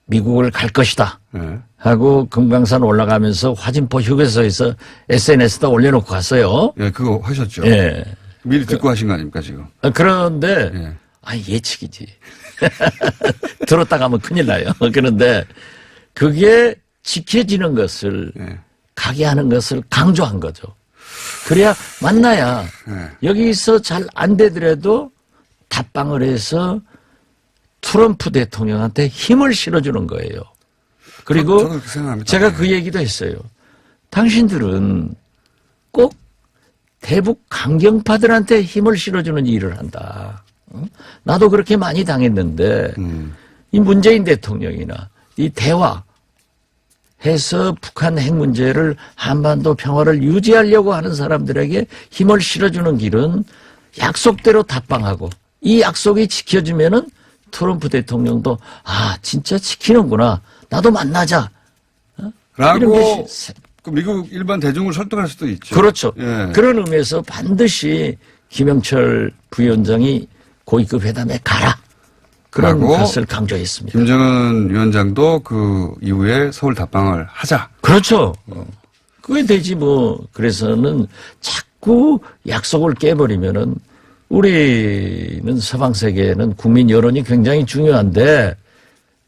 미국을 갈 것이다. 네. 하고 금강산 올라가면서 화진포 휴게소에서 SNS에다 올려놓고 갔어요. 예, 그거 하셨죠. 예. 미리 듣고 하신 거 아닙니까 지금? 그런데 예. 예측이지. 들었다 가면 큰일 나요. 그런데 그게 지켜지는 것을 예. 가게 하는 것을 강조한 거죠. 그래야 만나야 여기서 잘 안 되더라도 답방을 해서 트럼프 대통령한테 힘을 실어주는 거예요. 그리고 저도 그렇게 생각합니다. 제가 그 얘기도 했어요. 당신들은 꼭 대북 강경파들한테 힘을 실어주는 일을 한다. 나도 그렇게 많이 당했는데 이 문재인 대통령이나 이 대화 해서 북한 핵 문제를 한반도 평화를 유지하려고 하는 사람들에게 힘을 실어주는 길은 약속대로 답방하고 이 약속이 지켜지면은 트럼프 대통령도 진짜 지키는구나. 나도 만나자. 라고 그 미국 일반 대중을 설득할 수도 있죠. 그렇죠. 예. 그런 의미에서 반드시 김영철 부위원장이 고위급 회담에 가라. 그런 것을 강조했습니다. 김정은 위원장도 그 이후에 서울 답방을 하자. 그렇죠. 그게 되지 뭐. 그래서는 자꾸 약속을 깨버리면은 우리는 서방 세계에는 국민 여론이 굉장히 중요한데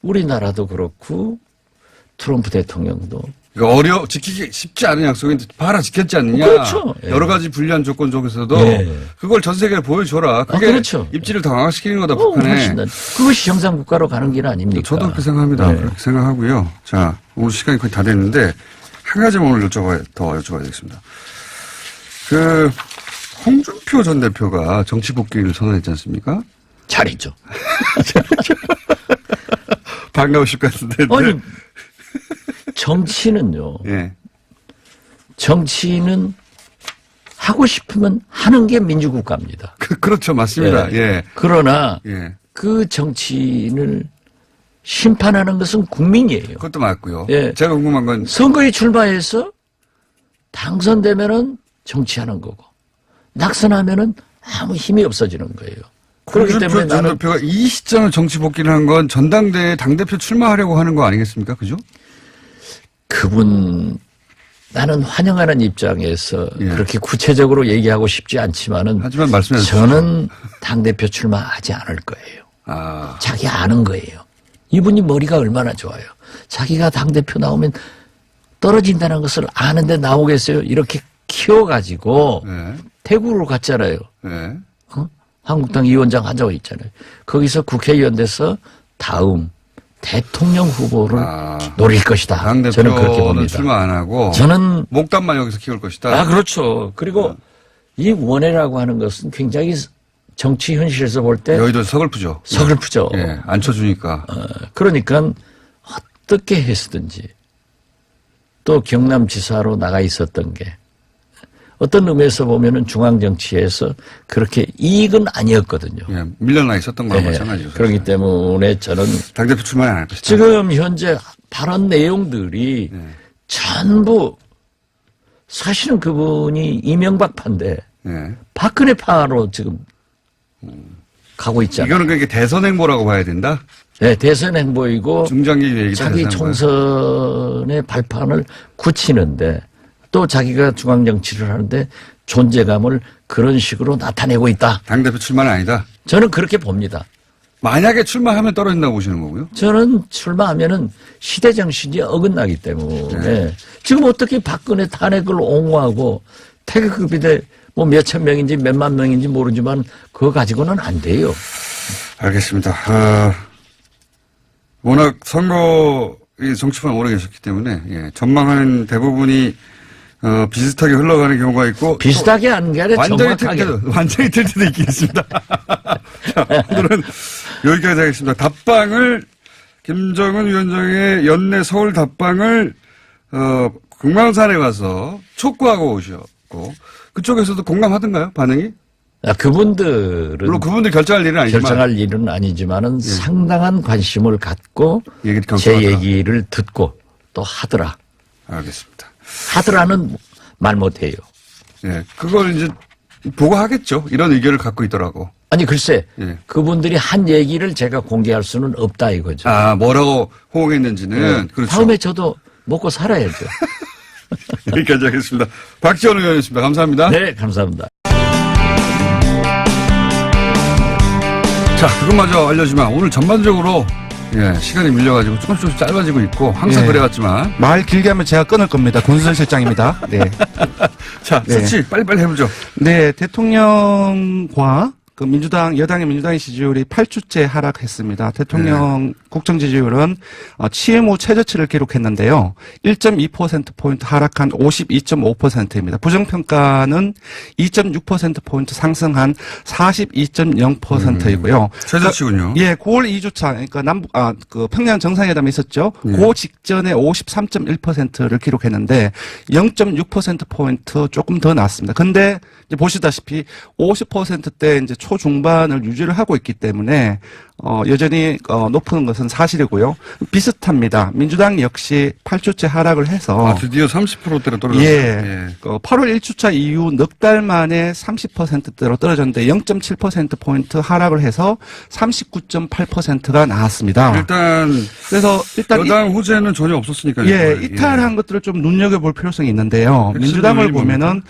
우리나라도 그렇고 트럼프 대통령도 그러니까 지키기 쉽지 않은 약속인데 봐라 지켰지 않느냐. 그렇죠. 여러 가지 불리한 조건 속에서도 그걸 전 세계에 보여줘라. 그게 그렇죠. 입지를 더 강화시키는 거다 북한에. 그것이 정상국가로 가는 길 아닙니까? 저도 그렇게 생각합니다. 그렇게 생각하고요. 자, 오늘 시간이 거의 다 됐는데 한 가지만 오늘 더 여쭤봐야 되겠습니다. 홍준표 전 대표가 정치 복귀를 선언했지 않습니까? 잘했죠. 반가우실 것 같은데. 아니, 정치는요. 예. 정치는 하고 싶으면 하는 게 민주국가입니다. 그렇죠. 맞습니다. 예. 그러나 예. 그 정치인을 심판하는 것은 국민이에요. 그것도 맞고요. 예. 제가 궁금한 건 선거에 출마해서 당선되면은 정치하는 거고 낙선하면은 아무 힘이 없어지는 거예요. 그렇기 때문에 홍준표 전 나는 대표가 이 시점에 정치 복귀를 한 건 전당대회 당대표 출마하려고 하는 거 아니겠습니까? 그죠? 그분 나는 환영하는 입장에서 예. 그렇게 구체적으로 얘기하고 싶지 않지만은 하지만 말씀해 주십시오. 저는 당대표 출마하지 않을 거예요. 자기 아는 거예요. 이분이 머리가 얼마나 좋아요. 자기가 당대표 나오면 떨어진다는 것을 아는데 나오겠어요. 이렇게 키워가지고 대구로 갔잖아요. 한국당 위원장 하자고 했잖아요. 거기서 국회의원 돼서 다음 대통령 후보를 노릴 것이다. 저는 그렇게 봅니다. 출마 안 하고 저는 목담만 여기서 키울 것이다. 그렇죠. 그리고 이 원외라고 하는 것은 굉장히 정치 현실에서 볼 때 여의도 서글프죠. 서글프죠. 예, 안 쳐주니까. 그러니까 어떻게 했든지 또 경남지사로 나가 있었던 게 어떤 의미에서 보면은 중앙정치에서 그렇게 이익은 아니었거든요. 예, 밀려나 있었던 거랑 마찬가지죠. 그렇기 때문에 저는 당대표 출마는 안 할 것이다. 지금 현재 발언 내용들이 전부 사실은 그분이 이명박파인데 박근혜파로 지금 가고 있잖아요. 이거는 그러니까 대선 행보라고 봐야 된다? 네, 대선 행보이고 중장기 얘기다. 자기 총선의 발판을 굳히는데 또 자기가 중앙정치를 하는데 존재감을 그런 식으로 나타내고 있다. 당대표 출마는 아니다? 저는 그렇게 봅니다. 만약에 출마하면 떨어진다고 보시는 거고요? 저는 출마하면은 시대정신이 어긋나기 때문에 지금 어떻게 박근혜 탄핵을 옹호하고 태극급이 돼 뭐 몇천 명인지 몇만 명인지 모르지만 그거 가지고는 안 돼요. 알겠습니다. 워낙 선거 정치판 오래 계셨기 때문에 예, 전망하는 대부분이 비슷하게 흘러가는 경우가 있고 비슷하게 하는 게 아니라 완전히 틀 때도 있긴 있습니다. 자, 오늘은 여기까지 하겠습니다. 답방을 김정은 위원장의 연내 서울 답방을 금강산에 가서 촉구하고 오셨고 그쪽에서도 공감하던가요? 반응이? 그분들은 물론 그분들 결정할 일은 아니지만 결정할 일은 아니지만은 상당한 관심을 갖고 얘기를 제 얘기를 듣고 또 하더라. 알겠습니다. 하더라는 말 못해요. 예, 그걸 이제 보고 하겠죠. 이런 의견을 갖고 있더라고. 아니 글쎄 예. 그분들이 한 얘기를 제가 공개할 수는 없다 이거죠. 뭐라고 호응했는지는 그렇죠. 다음에 저도 먹고 살아야죠. 여기까지 하겠습니다. 박지원 의원이었습니다. 감사합니다. 네, 감사합니다. 자, 그것마저 알려주면 오늘 전반적으로 시간이 밀려가지고 조금씩 짧아지고 있고 항상 그래왔지만 말 길게 하면 제가 끊을 겁니다. 권순선 실장입니다. 네. 자, 수치 빨리빨리 해보죠. 네, 대통령과 그 민주당, 여당의 민주당의 지지율이 8주째 하락했습니다. 대통령 국정 지지율은 취임 후 최저치를 기록했는데요. 1.2%포인트 하락한 52.5%입니다. 부정평가는 2.6%포인트 상승한 42.0%이고요. 최저치군요. 예, 9월 2주차, 그러니까 그 평양 정상회담이 있었죠. 그 직전에 53.1%를 기록했는데 0.6%포인트 조금 더 낮습니다. 근데 이제 보시다시피 50%대 이제 초중반을 유지를 하고 있기 때문에 여전히 높은 것은 사실이고요. 비슷합니다. 민주당 역시 8주째 하락을 해서 드디어 30%대로 떨어졌어요. 예. 8월 1주차 이후 넉 달 만에 30%대로 떨어졌는데 0.7%포인트 하락을 해서 39.8%가 나왔습니다. 일단 여당 호재는 전혀 없었으니까요. 예, 이탈한 것들을 좀 눈여겨볼 필요성이 있는데요. 민주당을 보면은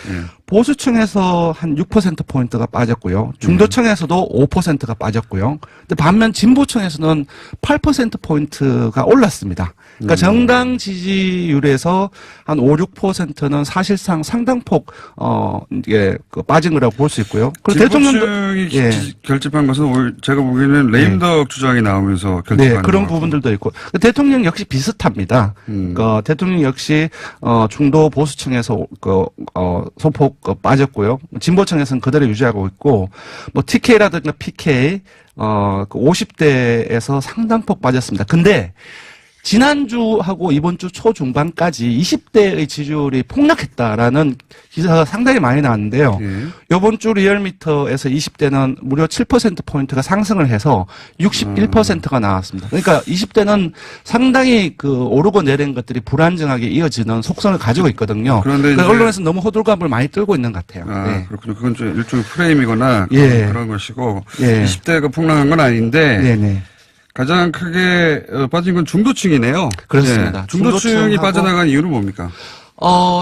보수층에서 한 6%포인트가 빠졌고요. 중도층에서도 5%가 빠졌고요. 근데 반면 진보층에서는 8%포인트가 올랐습니다. 그러니까 정당 지지율에서 한 5, 6%는 사실상 상당폭, 빠진 거라고 볼 수 있고요. 그리고 진보층이 결집한 것은 제가 보기에는 레임덕 주장이 나오면서 결집한 네, 그런 부분들도 있고. 대통령 역시 비슷합니다. 대통령 역시, 중도 보수층에서 소폭 빠졌고요. 진보층에서는 그대로 유지하고 있고, TK라든가 PK, 50대에서 상당폭 빠졌습니다. 근데 지난주하고 이번 주 초중반까지 20대의 지지율이 폭락했다라는 기사가 상당히 많이 나왔는데요. 이번 주 리얼미터에서 20대는 무려 7%포인트가 상승을 해서 61%가 나왔습니다. 그러니까 20대는 상당히 오르고 내린 것들이 불안정하게 이어지는 속성을 가지고 있거든요. 그런데 그러니까 언론에서 너무 호들갑을 많이 떨고 있는 것 같아요. 네. 그렇군요. 그건 좀 일종의 프레임이거나 그런 것이고 20대가 폭락한 건 아닌데 네네. 가장 크게 빠진 건 중도층이네요. 그렇습니다. 네. 중도층이 빠져나간 이유는 뭡니까?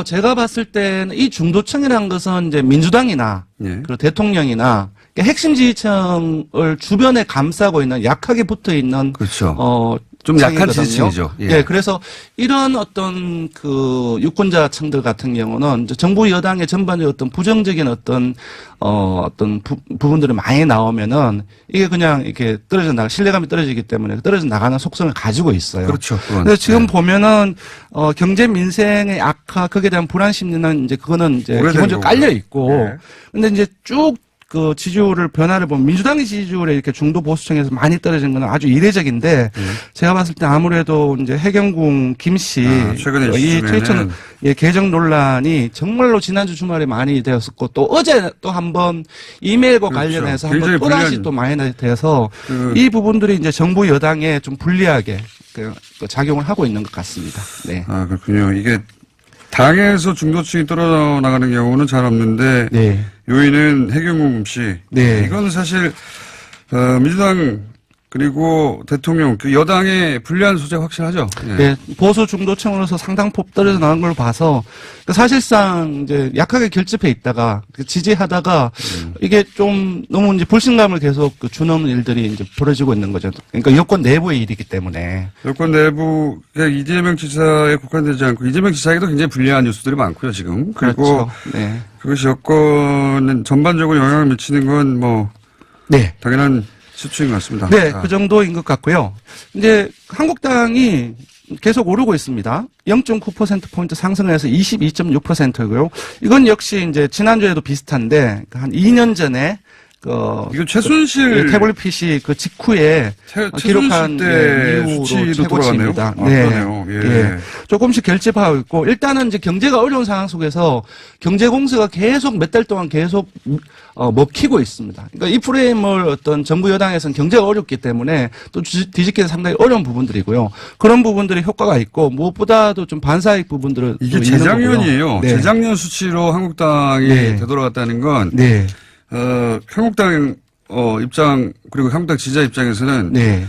제가 봤을 때는 이 중도층이라는 것은 이제 민주당이나 그리고 대통령이나 핵심 지지층을 주변에 감싸고 있는 약하게 붙어 있는 그렇죠. 좀 약한 지지층이죠. 예, 그래서 이런 어떤 유권자층들 같은 경우는 이제 정부 여당의 전반적인 어떤 부정적인 어떤 부분들이 많이 나오면은 이게 그냥 이렇게 신뢰감이 떨어지기 때문에 떨어져 나가는 속성을 가지고 있어요. 그렇죠. 그래서 지금 보면은 경제 민생의 악화, 거기에 대한 불안 심리는 이제 그거는 이제 기본적으로 깔려 있고, 근데 이제 쭉 지지율을 변화를 보면 민주당의 지지율에 이렇게 중도 보수층에서 많이 떨어진 건 아주 이례적인데 제가 봤을 때 아무래도 이제 해경궁 김씨 최근에 이 트위터 개정 논란이 정말로 지난주 주말에 많이 되었었고 또 어제 또 한번 이메일과 관련해서 한번 또다시 또 많이 되어서 이 부분들이 이제 정부 여당에 좀 불리하게 작용을 하고 있는 것 같습니다. 네. 그렇군요. 이게 당에서 중도층이 떨어져 나가는 경우는 잘 없는데 요인은 해경궁 씨. 이건 사실 민주당 그리고 대통령 여당의 불리한 소재가 확실하죠. 네, 보수 중도층으로서 상당폭 떨어져 나간 걸 봐서 사실상 이제 약하게 결집해 있다가 지지하다가 이게 좀 너무 이제 불신감을 계속 주는 일들이 이제 벌어지고 있는 거죠. 그러니까 여권 내부의 일이기 때문에. 여권 내부 그러니까 이재명 지사에 국한되지 않고 이재명 지사에게도 굉장히 불리한 뉴스들이 많고요 지금. 그리고 그렇죠. 그것이 여권은 전반적으로 영향을 미치는 건 당연한 수치인 것 같습니다. 네, 자, 그 정도인 것 같고요. 이제 한국당이 계속 오르고 있습니다. 0.9%포인트 상승해서 22.6%고요. 이건 역시 이제 지난주에도 비슷한데, 한 2년 전에, 이거 최순실 태블릿 PC 그 직후에 기록한 때 이후로 수치도 돌아갔네요. 최고치입니다. 아, 그러네요. 예. 예. 조금씩 결집하고 있고 일단은 이제 경제가 어려운 상황 속에서 경제 공세가 계속 몇 달 동안 계속 먹히고 있습니다. 그러니까 이 프레임을 어떤 정부 여당에서는 경제가 어렵기 때문에 또 뒤집기는 상당히 어려운 부분들이고요. 그런 부분들이 효과가 있고 무엇보다도 좀 반사익 부분들은 이게 또 있는 재작년이에요. 거고요. 네. 재작년 수치로 한국당이 네. 되돌아갔다는 건 네. 한국당 입장 그리고 한국당 지지자 입장에서는 네.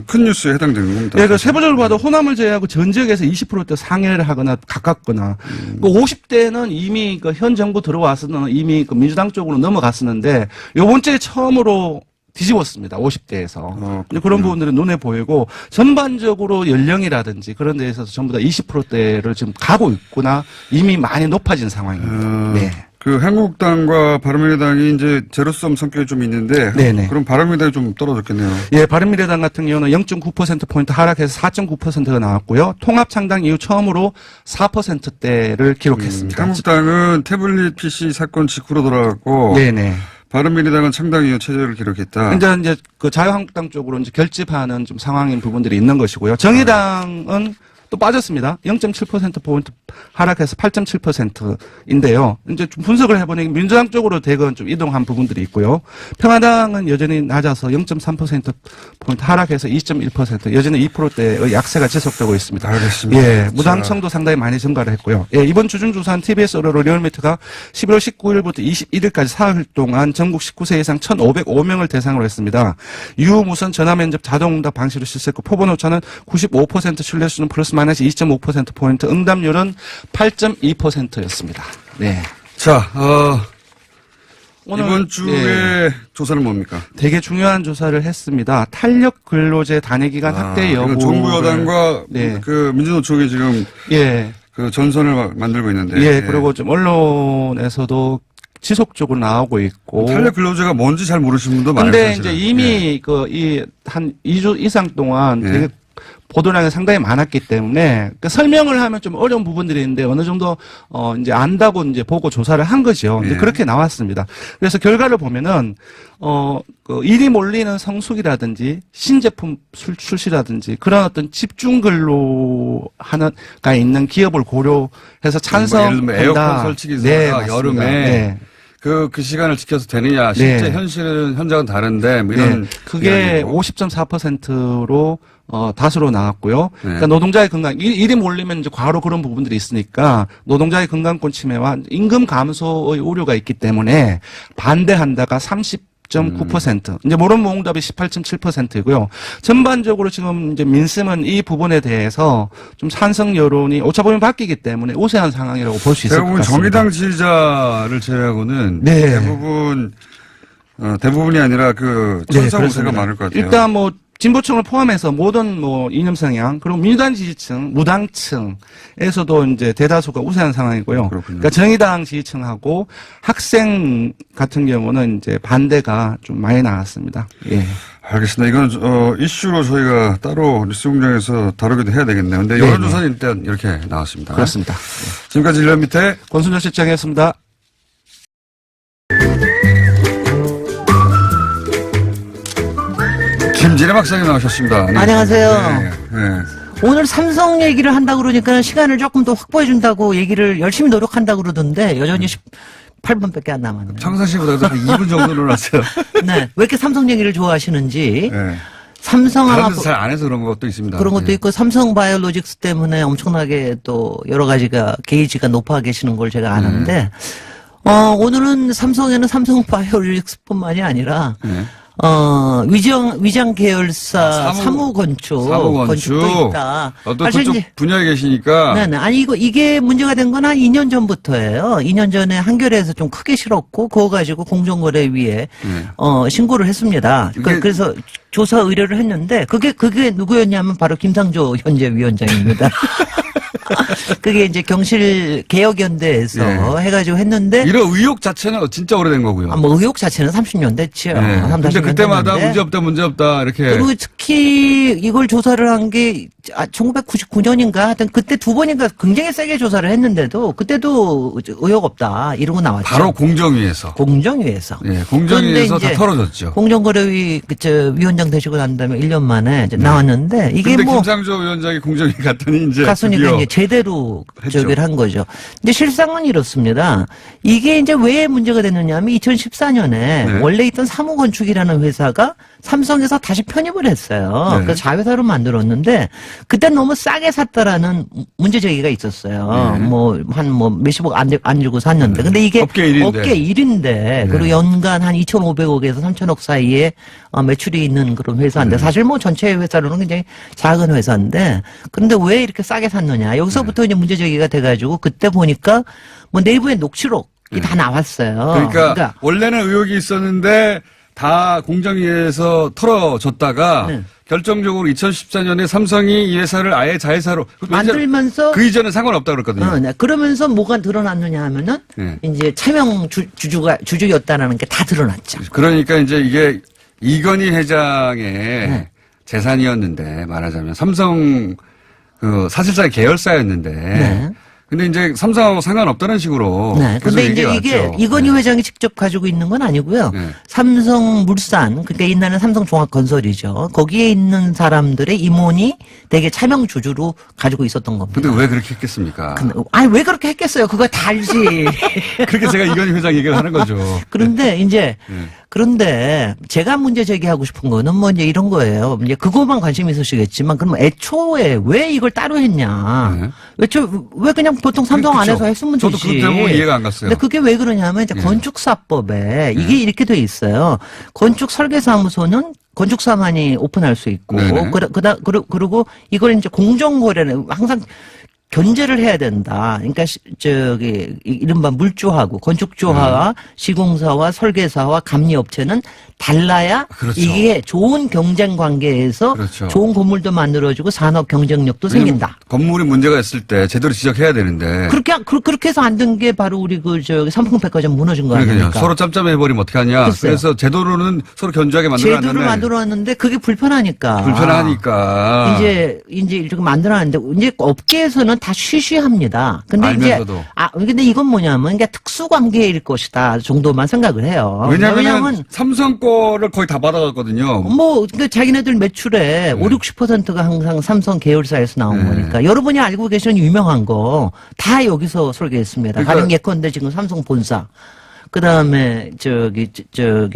큰 뉴스에 해당되는 겁니다. 네, 그 세부적으로 봐도 호남을 제외하고 전 지역에서 20%대 상회를 하거나 가깝거나, 그 50대는 이미 그 현 정부 들어와서는 이미 그 민주당 쪽으로 넘어갔었는데, 요번 주에 처음으로 뒤집었습니다. 50대에서. 그런 부분들은 눈에 보이고, 전반적으로 연령이라든지 그런 데에 있어서 전부 다 20%대를 지금 가고 있구나, 이미 많이 높아진 상황입니다. 네. 그 한국당과 바른미래당이 이제 제로섬 성격이 좀 있는데, 네네. 그럼 바른미래당이 좀 떨어졌겠네요. 예, 바른미래당 같은 경우는 0.9%포인트 하락해서 4.9%가 나왔고요. 통합창당 이후 처음으로 4%대를 기록했습니다. 한국당은 태블릿 PC 사건 직후로 돌아갔고, 네네. 바른미래당은 창당 이후 최저를 기록했다. 이제 그 자유한국당 쪽으로 이제 결집하는 좀 상황인 부분들이 있는 것이고요. 정의당은 또 빠졌습니다. 0.7%포인트 하락해서 8.7%인데요. 이제 좀 분석을 해보니 민주당 쪽으로 대건 좀 이동한 부분들이 있고요. 평화당은 여전히 낮아서 0.3%포인트 하락해서 2.1%, 여전히 2%대의 약세가 지속되고 있습니다. 알겠습니다. 예, 무당청도 상당히 많이 증가를 했고요. 예, 이번 주중조사한 TBS 언론 리얼미터가 11월 19일부터 21일까지 사흘 동안 전국 19세 이상 1,505명을 대상으로 했습니다. 유무선 전화면접 자동응답 방식으로 실시했고 표본 오차는 95% 신뢰수준 플러스 마이너스 2.5%포인트, 응답률은 8.2%였습니다. 네. 자, 오늘 이번 주에 예, 조사는 뭡니까? 되게 중요한 조사를 했습니다. 탄력 근로제 단위 기간 확대 여부. 이건 정부 여당과 네. 그 민주노총이 지금 예. 그 전선을 만들고 있는데. 예, 그리고 좀 언론에서도 지속적으로 나오고 있고. 탄력 근로제가 뭔지 잘 모르시는 분도 많아요. 근데 사실은. 이제 이미 한 2주 이상 동안 예. 되게 보도량이 상당히 많았기 때문에 그 설명을 하면 좀 어려운 부분들이 있는데 어느 정도 이제 안다고 이제 보고 조사를 한 거죠. 이제 예. 그렇게 나왔습니다. 그래서 결과를 보면은 그 일이 몰리는 성숙이라든지 신제품 출시라든지 그런 어떤 집중 근로가 있는 기업을 고려해서 찬성한다. 예를 들면 에어컨 설치 기사가 네, 맞습니다. 여름에 네. 그 시간을 지켜서 되느냐. 실제 네. 현장은 다른데 뭐 이런. 네. 그게 이야기고. 50.4%로 다수로 나왔고요. 네. 그러니까 노동자의 건강, 일이 몰리면 이제 과로 그런 부분들이 있으니까 노동자의 건강권 침해와 임금 감소의 우려가 있기 때문에 반대한다가 30.9%. 이제 모론모응답이 18.7%이고요. 전반적으로 지금 이제 민심은 이 부분에 대해서 좀 찬성 여론이 오차범위 바뀌기 때문에 우세한 상황이라고 볼 수 있을 것 대부분 같습니다. 정의당 지지자를 제외하고는 네. 대부분이 아니라 그 천사 우세가 그렇습니다. 많을 것 같아요. 일단 뭐 진보층을 포함해서 모든 뭐 이념 성향 그리고 민주당 지지층, 무당층에서도 이제 대다수가 우세한 상황이고요. 그렇군요. 그러니까 정의당 지지층하고 학생 같은 경우는 이제 반대가 좀 많이 나왔습니다. 예. 알겠습니다. 이건 이슈로 저희가 따로 뉴스공장에서 다루기도 해야 되겠네요. 근데 네, 여론조사는 일단 이렇게 나왔습니다. 그렇습니다. 지금까지 일련 밑에 권순정 실장이었습니다. 김진애 박사님 나오셨습니다. 네. 안녕하세요. 네, 네. 오늘 삼성 얘기를 한다고 그러니까 시간을 조금 더 확보해준다고 얘기를 열심히 노력한다고 그러던데 여전히 18분밖에 안 남았네요. 평상시보다도 한 2분 정도 늘었어요. 네. 왜 이렇게 삼성 얘기를 좋아하시는지. 네. 삼성하고 다른 데서 잘 안 해서 그런 것도 있습니다. 그런 것도 네. 있고 삼성 바이오로직스 때문에 엄청나게 또 여러 가지가 게이지가 높아 계시는 걸 제가 아는데 오늘은 삼성에는 삼성 바이오로직스뿐만이 아니라 네. 위장 계열사 사무 건축도 있다. 또 사실 그쪽 이제 분야에 계시니까. 네네. 아니, 이게 문제가 된 건 한 2년 전부터예요. 2년 전에 한겨레에서 좀 크게 실었고, 그거 가지고 공정거래위에, 신고를 했습니다. 그래서 조사 의뢰를 했는데, 그게 누구였냐면 바로 김상조 현재 위원장입니다. 그게 이제 경실 개혁연대에서 예. 해가지고 했는데 이런 의혹 자체는 진짜 오래된 거고요. 뭐 의혹 자체는 30년 됐죠. 네. 3, 근데 40년 그때마다 됐는데. 문제 없다 이렇게. 그리고 특히 이걸 조사를 한 게 1999년인가 하여튼 그때 두 번인가 굉장히 세게 조사를 했는데도 그때도 의혹 없다 이러고 나왔죠. 바로 공정위에서. 공정위에서. 예, 공정위에서 그런데 다 이제 털어졌죠. 공정거래위 위원장 되시고 난 다음에 1년 만에 이제 나왔는데 이게 근데 뭐 김상조 위원장이 공정위 갔더니 이제 갔으니까 드디어 이제 제대로 했죠. 저기를 한 거죠. 근데 실상은 이렇습니다. 이게 이제 왜 문제가 됐느냐면 2014년에 네. 원래 있던 사무건축이라는 회사가 삼성에서 다시 편입을 했어요. 네. 그래서 자회사로 만들었는데 그때 너무 싸게 샀다라는 문제 제기가 있었어요. 네. 뭐 몇십억 안 주고 샀는데. 근데 이게 업계 1인데. 업계 1인데 그리고 연간 한 2,500억에서 3,000억 사이에 매출이 있는 그런 회사인데 사실 뭐 전체 회사로는 굉장히 작은 회사인데 그런데 왜 이렇게 싸게 샀느냐. 여기서부터 이제 문제 제기가 돼가지고 그때 보니까 뭐 내부에 녹취록이 다 나왔어요. 그러니까 원래는 의혹이 있었는데 다 공정위에서 털어졌다가 네. 결정적으로 2014년에 삼성이 이 회사를 아예 자회사로 만들면서 그 이전에 상관없다 그랬거든요. 네. 그러면서 뭐가 드러났느냐 하면은 네. 이제 차명 주주였다라는 게 다 드러났죠. 그러니까 이제 이게 이건희 회장의 네. 재산이었는데 말하자면 삼성 그 사실상 계열사였는데 네. 근데 이제 삼성하고 상관없다는 식으로 네. 계속 근데 이제 얘기가 이게 왔죠. 이건희 네. 회장이 직접 가지고 있는 건 아니고요. 네. 삼성물산, 그러니까 옛날에는 삼성종합건설이죠. 거기에 있는 사람들의 임원이 되게 차명 주주로 가지고 있었던 겁니다. 근데 왜 그렇게 했겠습니까? 아니, 왜 그렇게 했겠어요? 그거 다 알지. 그렇게 제가 이건희 회장 얘기를 하는 거죠. 그런데 이제 그런데 제가 문제 제기하고 싶은 거는 뭐 이제 이런 거예요. 이제 그것만 관심 있으시겠지만 그러면 애초에 왜 이걸 따로 했냐? 왜 그냥 보통 삼성 그쵸. 안에서 했으면 저도 되지. 그 대목은 이해가 안 갔어요. 근데 그게 왜 그러냐면 이제 건축사법에 이게 이렇게 돼 있어요. 건축 설계사무소는 건축사만이 오픈할 수 있고, 네네. 그리고 이걸 이제 공정거래는 항상 견제를 해야 된다. 그러니까 이른바 물주하고 건축주하와 시공사와 설계사와 감리업체는 달라야 그렇죠. 이게 좋은 경쟁 관계에서 그렇죠. 좋은 건물도 만들어지고 산업 경쟁력도 생긴다. 건물이 문제가 있을 때 제대로 지적해야 되는데. 그렇게 해서 안 된 게 바로 우리 삼풍백화점 무너진 거 그러니까요. 아닙니까? 서로 짬짬해버리면 어떡하냐. 글쎄요. 그래서 제도로는 서로 견주하게 만들어놨는데. 제도를 만들어놨는데 그게 불편하니까. 불편하니까. 이제 이렇게 만들어놨는데 이제 업계에서는 다 쉬쉬합니다. 근데 알면서도. 이제 근데 이건 뭐냐면 그러니까 특수관계일 것이다 정도만 생각을 해요. 왜냐하면 삼성 거를 거의 다 받아갔거든요. 그러니까 자기네들 매출의 50-60%가 항상 삼성 계열사에서 나온 거니까 여러분이 알고 계시는 유명한 거 다 여기서 설계했습니다. 그러니까 가령 예컨대 지금 삼성 본사. 그 다음에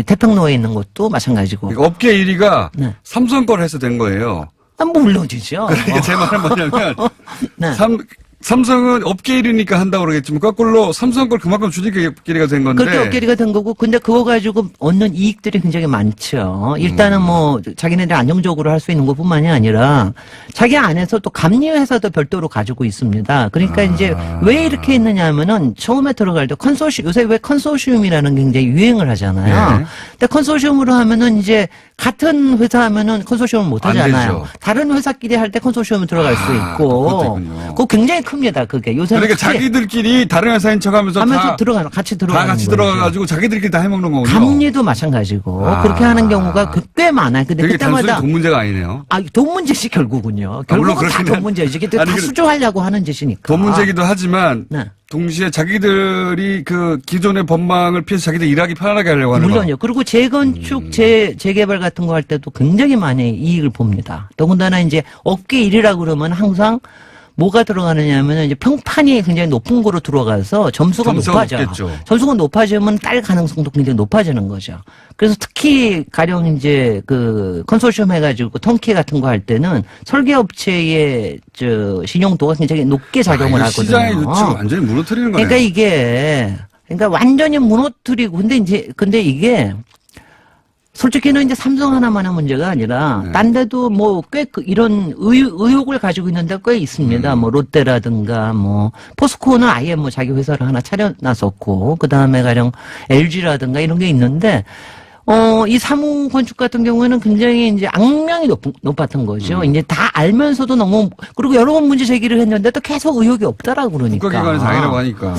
태평로에 있는 것도 마찬가지고. 그러니까 업계 1위가 네. 삼성 거를 해서 된 거예요. 물론이죠. 그러니까 제 말은 뭐냐면 네. 삼성은 업계 1위니까 한다고 그러겠지만 거꾸로 삼성 걸 그만큼 주식끼리가 된 건데. 그렇게 업계리가 된 거고, 근데 그거 가지고 얻는 이익들이 굉장히 많죠. 일단은 뭐, 자기네들 안정적으로 할 수 있는 것 뿐만이 아니라, 자기 안에서 또 감리회사도 별도로 가지고 있습니다. 그러니까 이제 왜 이렇게 했느냐 하면은, 처음에 들어갈 때 요새 왜 컨소시움이라는 게 굉장히 유행을 하잖아요. 네. 근데 컨소시움으로 하면은 이제, 같은 회사 하면은 컨소시움을 못 안 하잖아요. 되죠. 다른 회사끼리 할 때 컨소시움에 들어갈 수 그것도 있고, 있군요. 그거 굉장히 큽니다, 그게. 요새는 그러니까 특히 자기들끼리 다른 회사인 척하면서 같이 들어가는 다 같이 거죠. 들어가가지고 자기들끼리 다 해먹는 거군요. 감리도 마찬가지고 그렇게 하는 경우가 꽤 많아요. 근데 그게 단순히 그때마다 돈 문제가 아니네요. 돈 문제지 결국은요. 물론 결국은 다 그렇긴 돈 문제지. 이게 다 아니, 수주하려고 하는 짓이니까. 돈 문제기도 하지만 네. 동시에 자기들이 그 기존의 법망을 피해서 자기들 일하기 편하게 하려고 하는 물론요. 그리고 재건축, 재개발 같은 거 할 때도 굉장히 많이 이익을 봅니다. 더군다나 이제 업계 1위라고 그러면 항상 뭐가 들어가느냐 하면 이제 평판이 굉장히 높은 거로 들어가서 점수가 높아져. 높겠죠. 점수가 높아지면 딸 가능성도 굉장히 높아지는 거죠. 그래서 특히 가령 이제 그 컨소시엄 해가지고 턴키 같은 거 할 때는 설계업체의 신용도가 굉장히 높게 작용을 하거든요. 시장의 유치를 완전히 무너뜨리는 거예요. 그러니까 완전히 무너뜨리고 근데 이게 솔직히는 이제 삼성 하나만의 문제가 아니라 딴 데도 뭐 꽤 이런 의혹을 가지고 있는 데 꽤 있습니다. 뭐 롯데라든가 뭐 포스코는 아예 뭐 자기 회사를 하나 차려놨었고 그다음에 가령 LG라든가 이런 게 있는데 이 사무 건축 같은 경우에는 굉장히 이제 악명이 높았던 거죠. 이제 다 알면서도 너무, 그리고 여러 번 문제 제기를 했는데도 계속 의혹이 없다라고 그러니까. 국가기관에서 아니라고 하니까.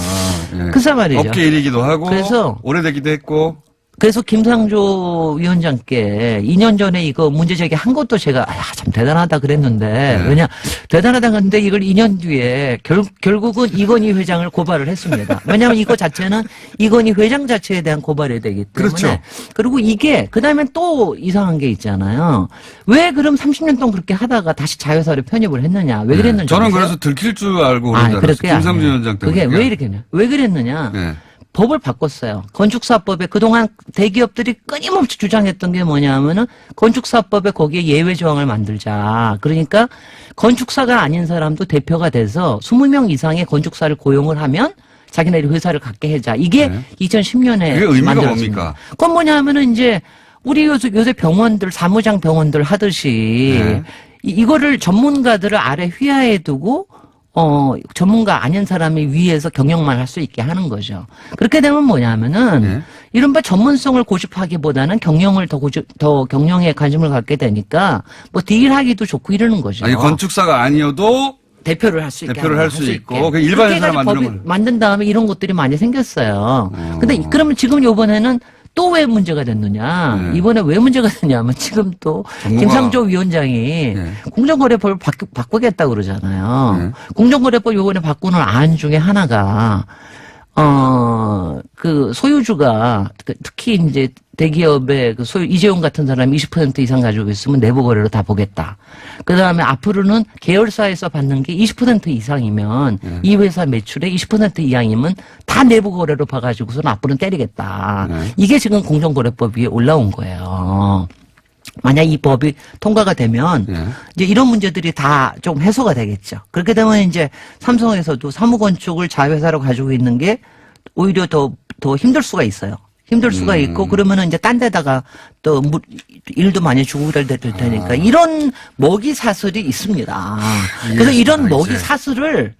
예. 글쎄 말이죠. 업계 일이기도 하고. 그래서 오래되기도 했고. 그래서 김상조 위원장께 2년 전에 이거 문제 제기한 것도 제가 참 대단하다 그랬는데 왜냐 대단하다 그랬는데 이걸 2년 뒤에 결국은 이건희 회장을 고발을 했습니다. 왜냐하면 이거 자체는 이건희 회장 자체에 대한 고발이 되기 때문에 그렇죠. 그리고 이게 그다음에 또 이상한 게 있잖아요. 왜 그럼 30년 동안 그렇게 하다가 다시 자회사로 편입을 했느냐? 왜 그랬는지 저는 아세요? 그래서 들킬 줄 알고 그런 줄 알았어요. 그렇게 김상조 위원장 때문에. 그게 왜 이렇게 했냐? 왜 그랬느냐? 예. 법을 바꿨어요. 건축사법에 그동안 대기업들이 끊임없이 주장했던 게 뭐냐면은 건축사법에 거기에 예외 조항을 만들자. 그러니까 건축사가 아닌 사람도 대표가 돼서 20명 이상의 건축사를 고용을 하면 자기네들이 회사를 갖게 해자. 이게 네. 2010년에 그게 의미가 만들었습니다. 뭡니까? 그건 뭐냐면은 이제 우리 요새 병원들 사무장 병원들 하듯이 네. 이거를 전문가들을 아래 휘하에 두고 전문가 아닌 사람이 위에서 경영만 할 수 있게 하는 거죠. 그렇게 되면 뭐냐면은, 네. 이른바 전문성을 고집하기보다는 경영을 더 경영에 관심을 갖게 되니까, 뭐 딜하기도 좋고 이러는 거죠. 아니, 건축사가 아니어도 대표를 할 수 있게. 대표를 할 수 있게. 있고, 그 일반 그렇게 회사를 해가지고 만드는 법이 걸. 만든 다음에 이런 것들이 많이 생겼어요. 근데 그러면 지금 요번에는 또 왜 문제가 됐느냐? 네. 이번에 왜 문제가 됐냐면 지금 또 김상조 위원장이 네. 공정거래법을 바꾸겠다고 그러잖아요. 네. 공정거래법 요번에 바꾸는 안 중에 하나가 그 소유주가 특히 이제 대기업의 그 소유 이재용 같은 사람이 20% 이상 가지고 있으면 내부 거래로 다 보겠다. 그 다음에 앞으로는 계열사에서 받는 게 20% 이상이면 이 회사 매출의 20% 이상이면 다 내부 거래로 봐가지고서는 앞으로는 때리겠다. 이게 지금 공정거래법 위에 올라온 거예요. 만약 이 법이 통과가 되면 이제 이런 문제들이 다 좀 해소가 되겠죠. 그렇게 되면 이제 삼성에서도 사무건축을 자회사로 가지고 있는 게 오히려 더 힘들 수가 있어요. 힘들 수가 있고 그러면은 이제 딴 데다가 또 일도 많이 주고 될 테니까 이런 먹이 사슬이 있습니다. 그래서 이런 먹이 사슬을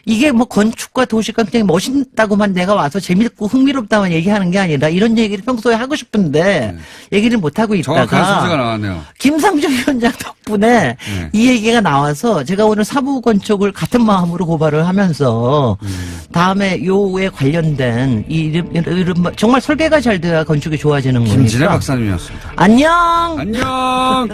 이게 뭐 건축과 도시가 굉장히 멋있다고만 내가 와서 재밌고 흥미롭다만 얘기하는 게 아니라 이런 얘기를 평소에 하고 싶은데 얘기를 못 하고 정확한 소재가 있다가 나왔네요. 김상조 위원장 덕분에 이 얘기가 나와서 제가 오늘 사부 건축을 같은 마음으로 고발을 하면서 다음에 요에 관련된 이런 정말 설계가 잘 돼야 건축이 좋아지는 거니까. 김진애 박사님이었습니다. 안녕. 안녕!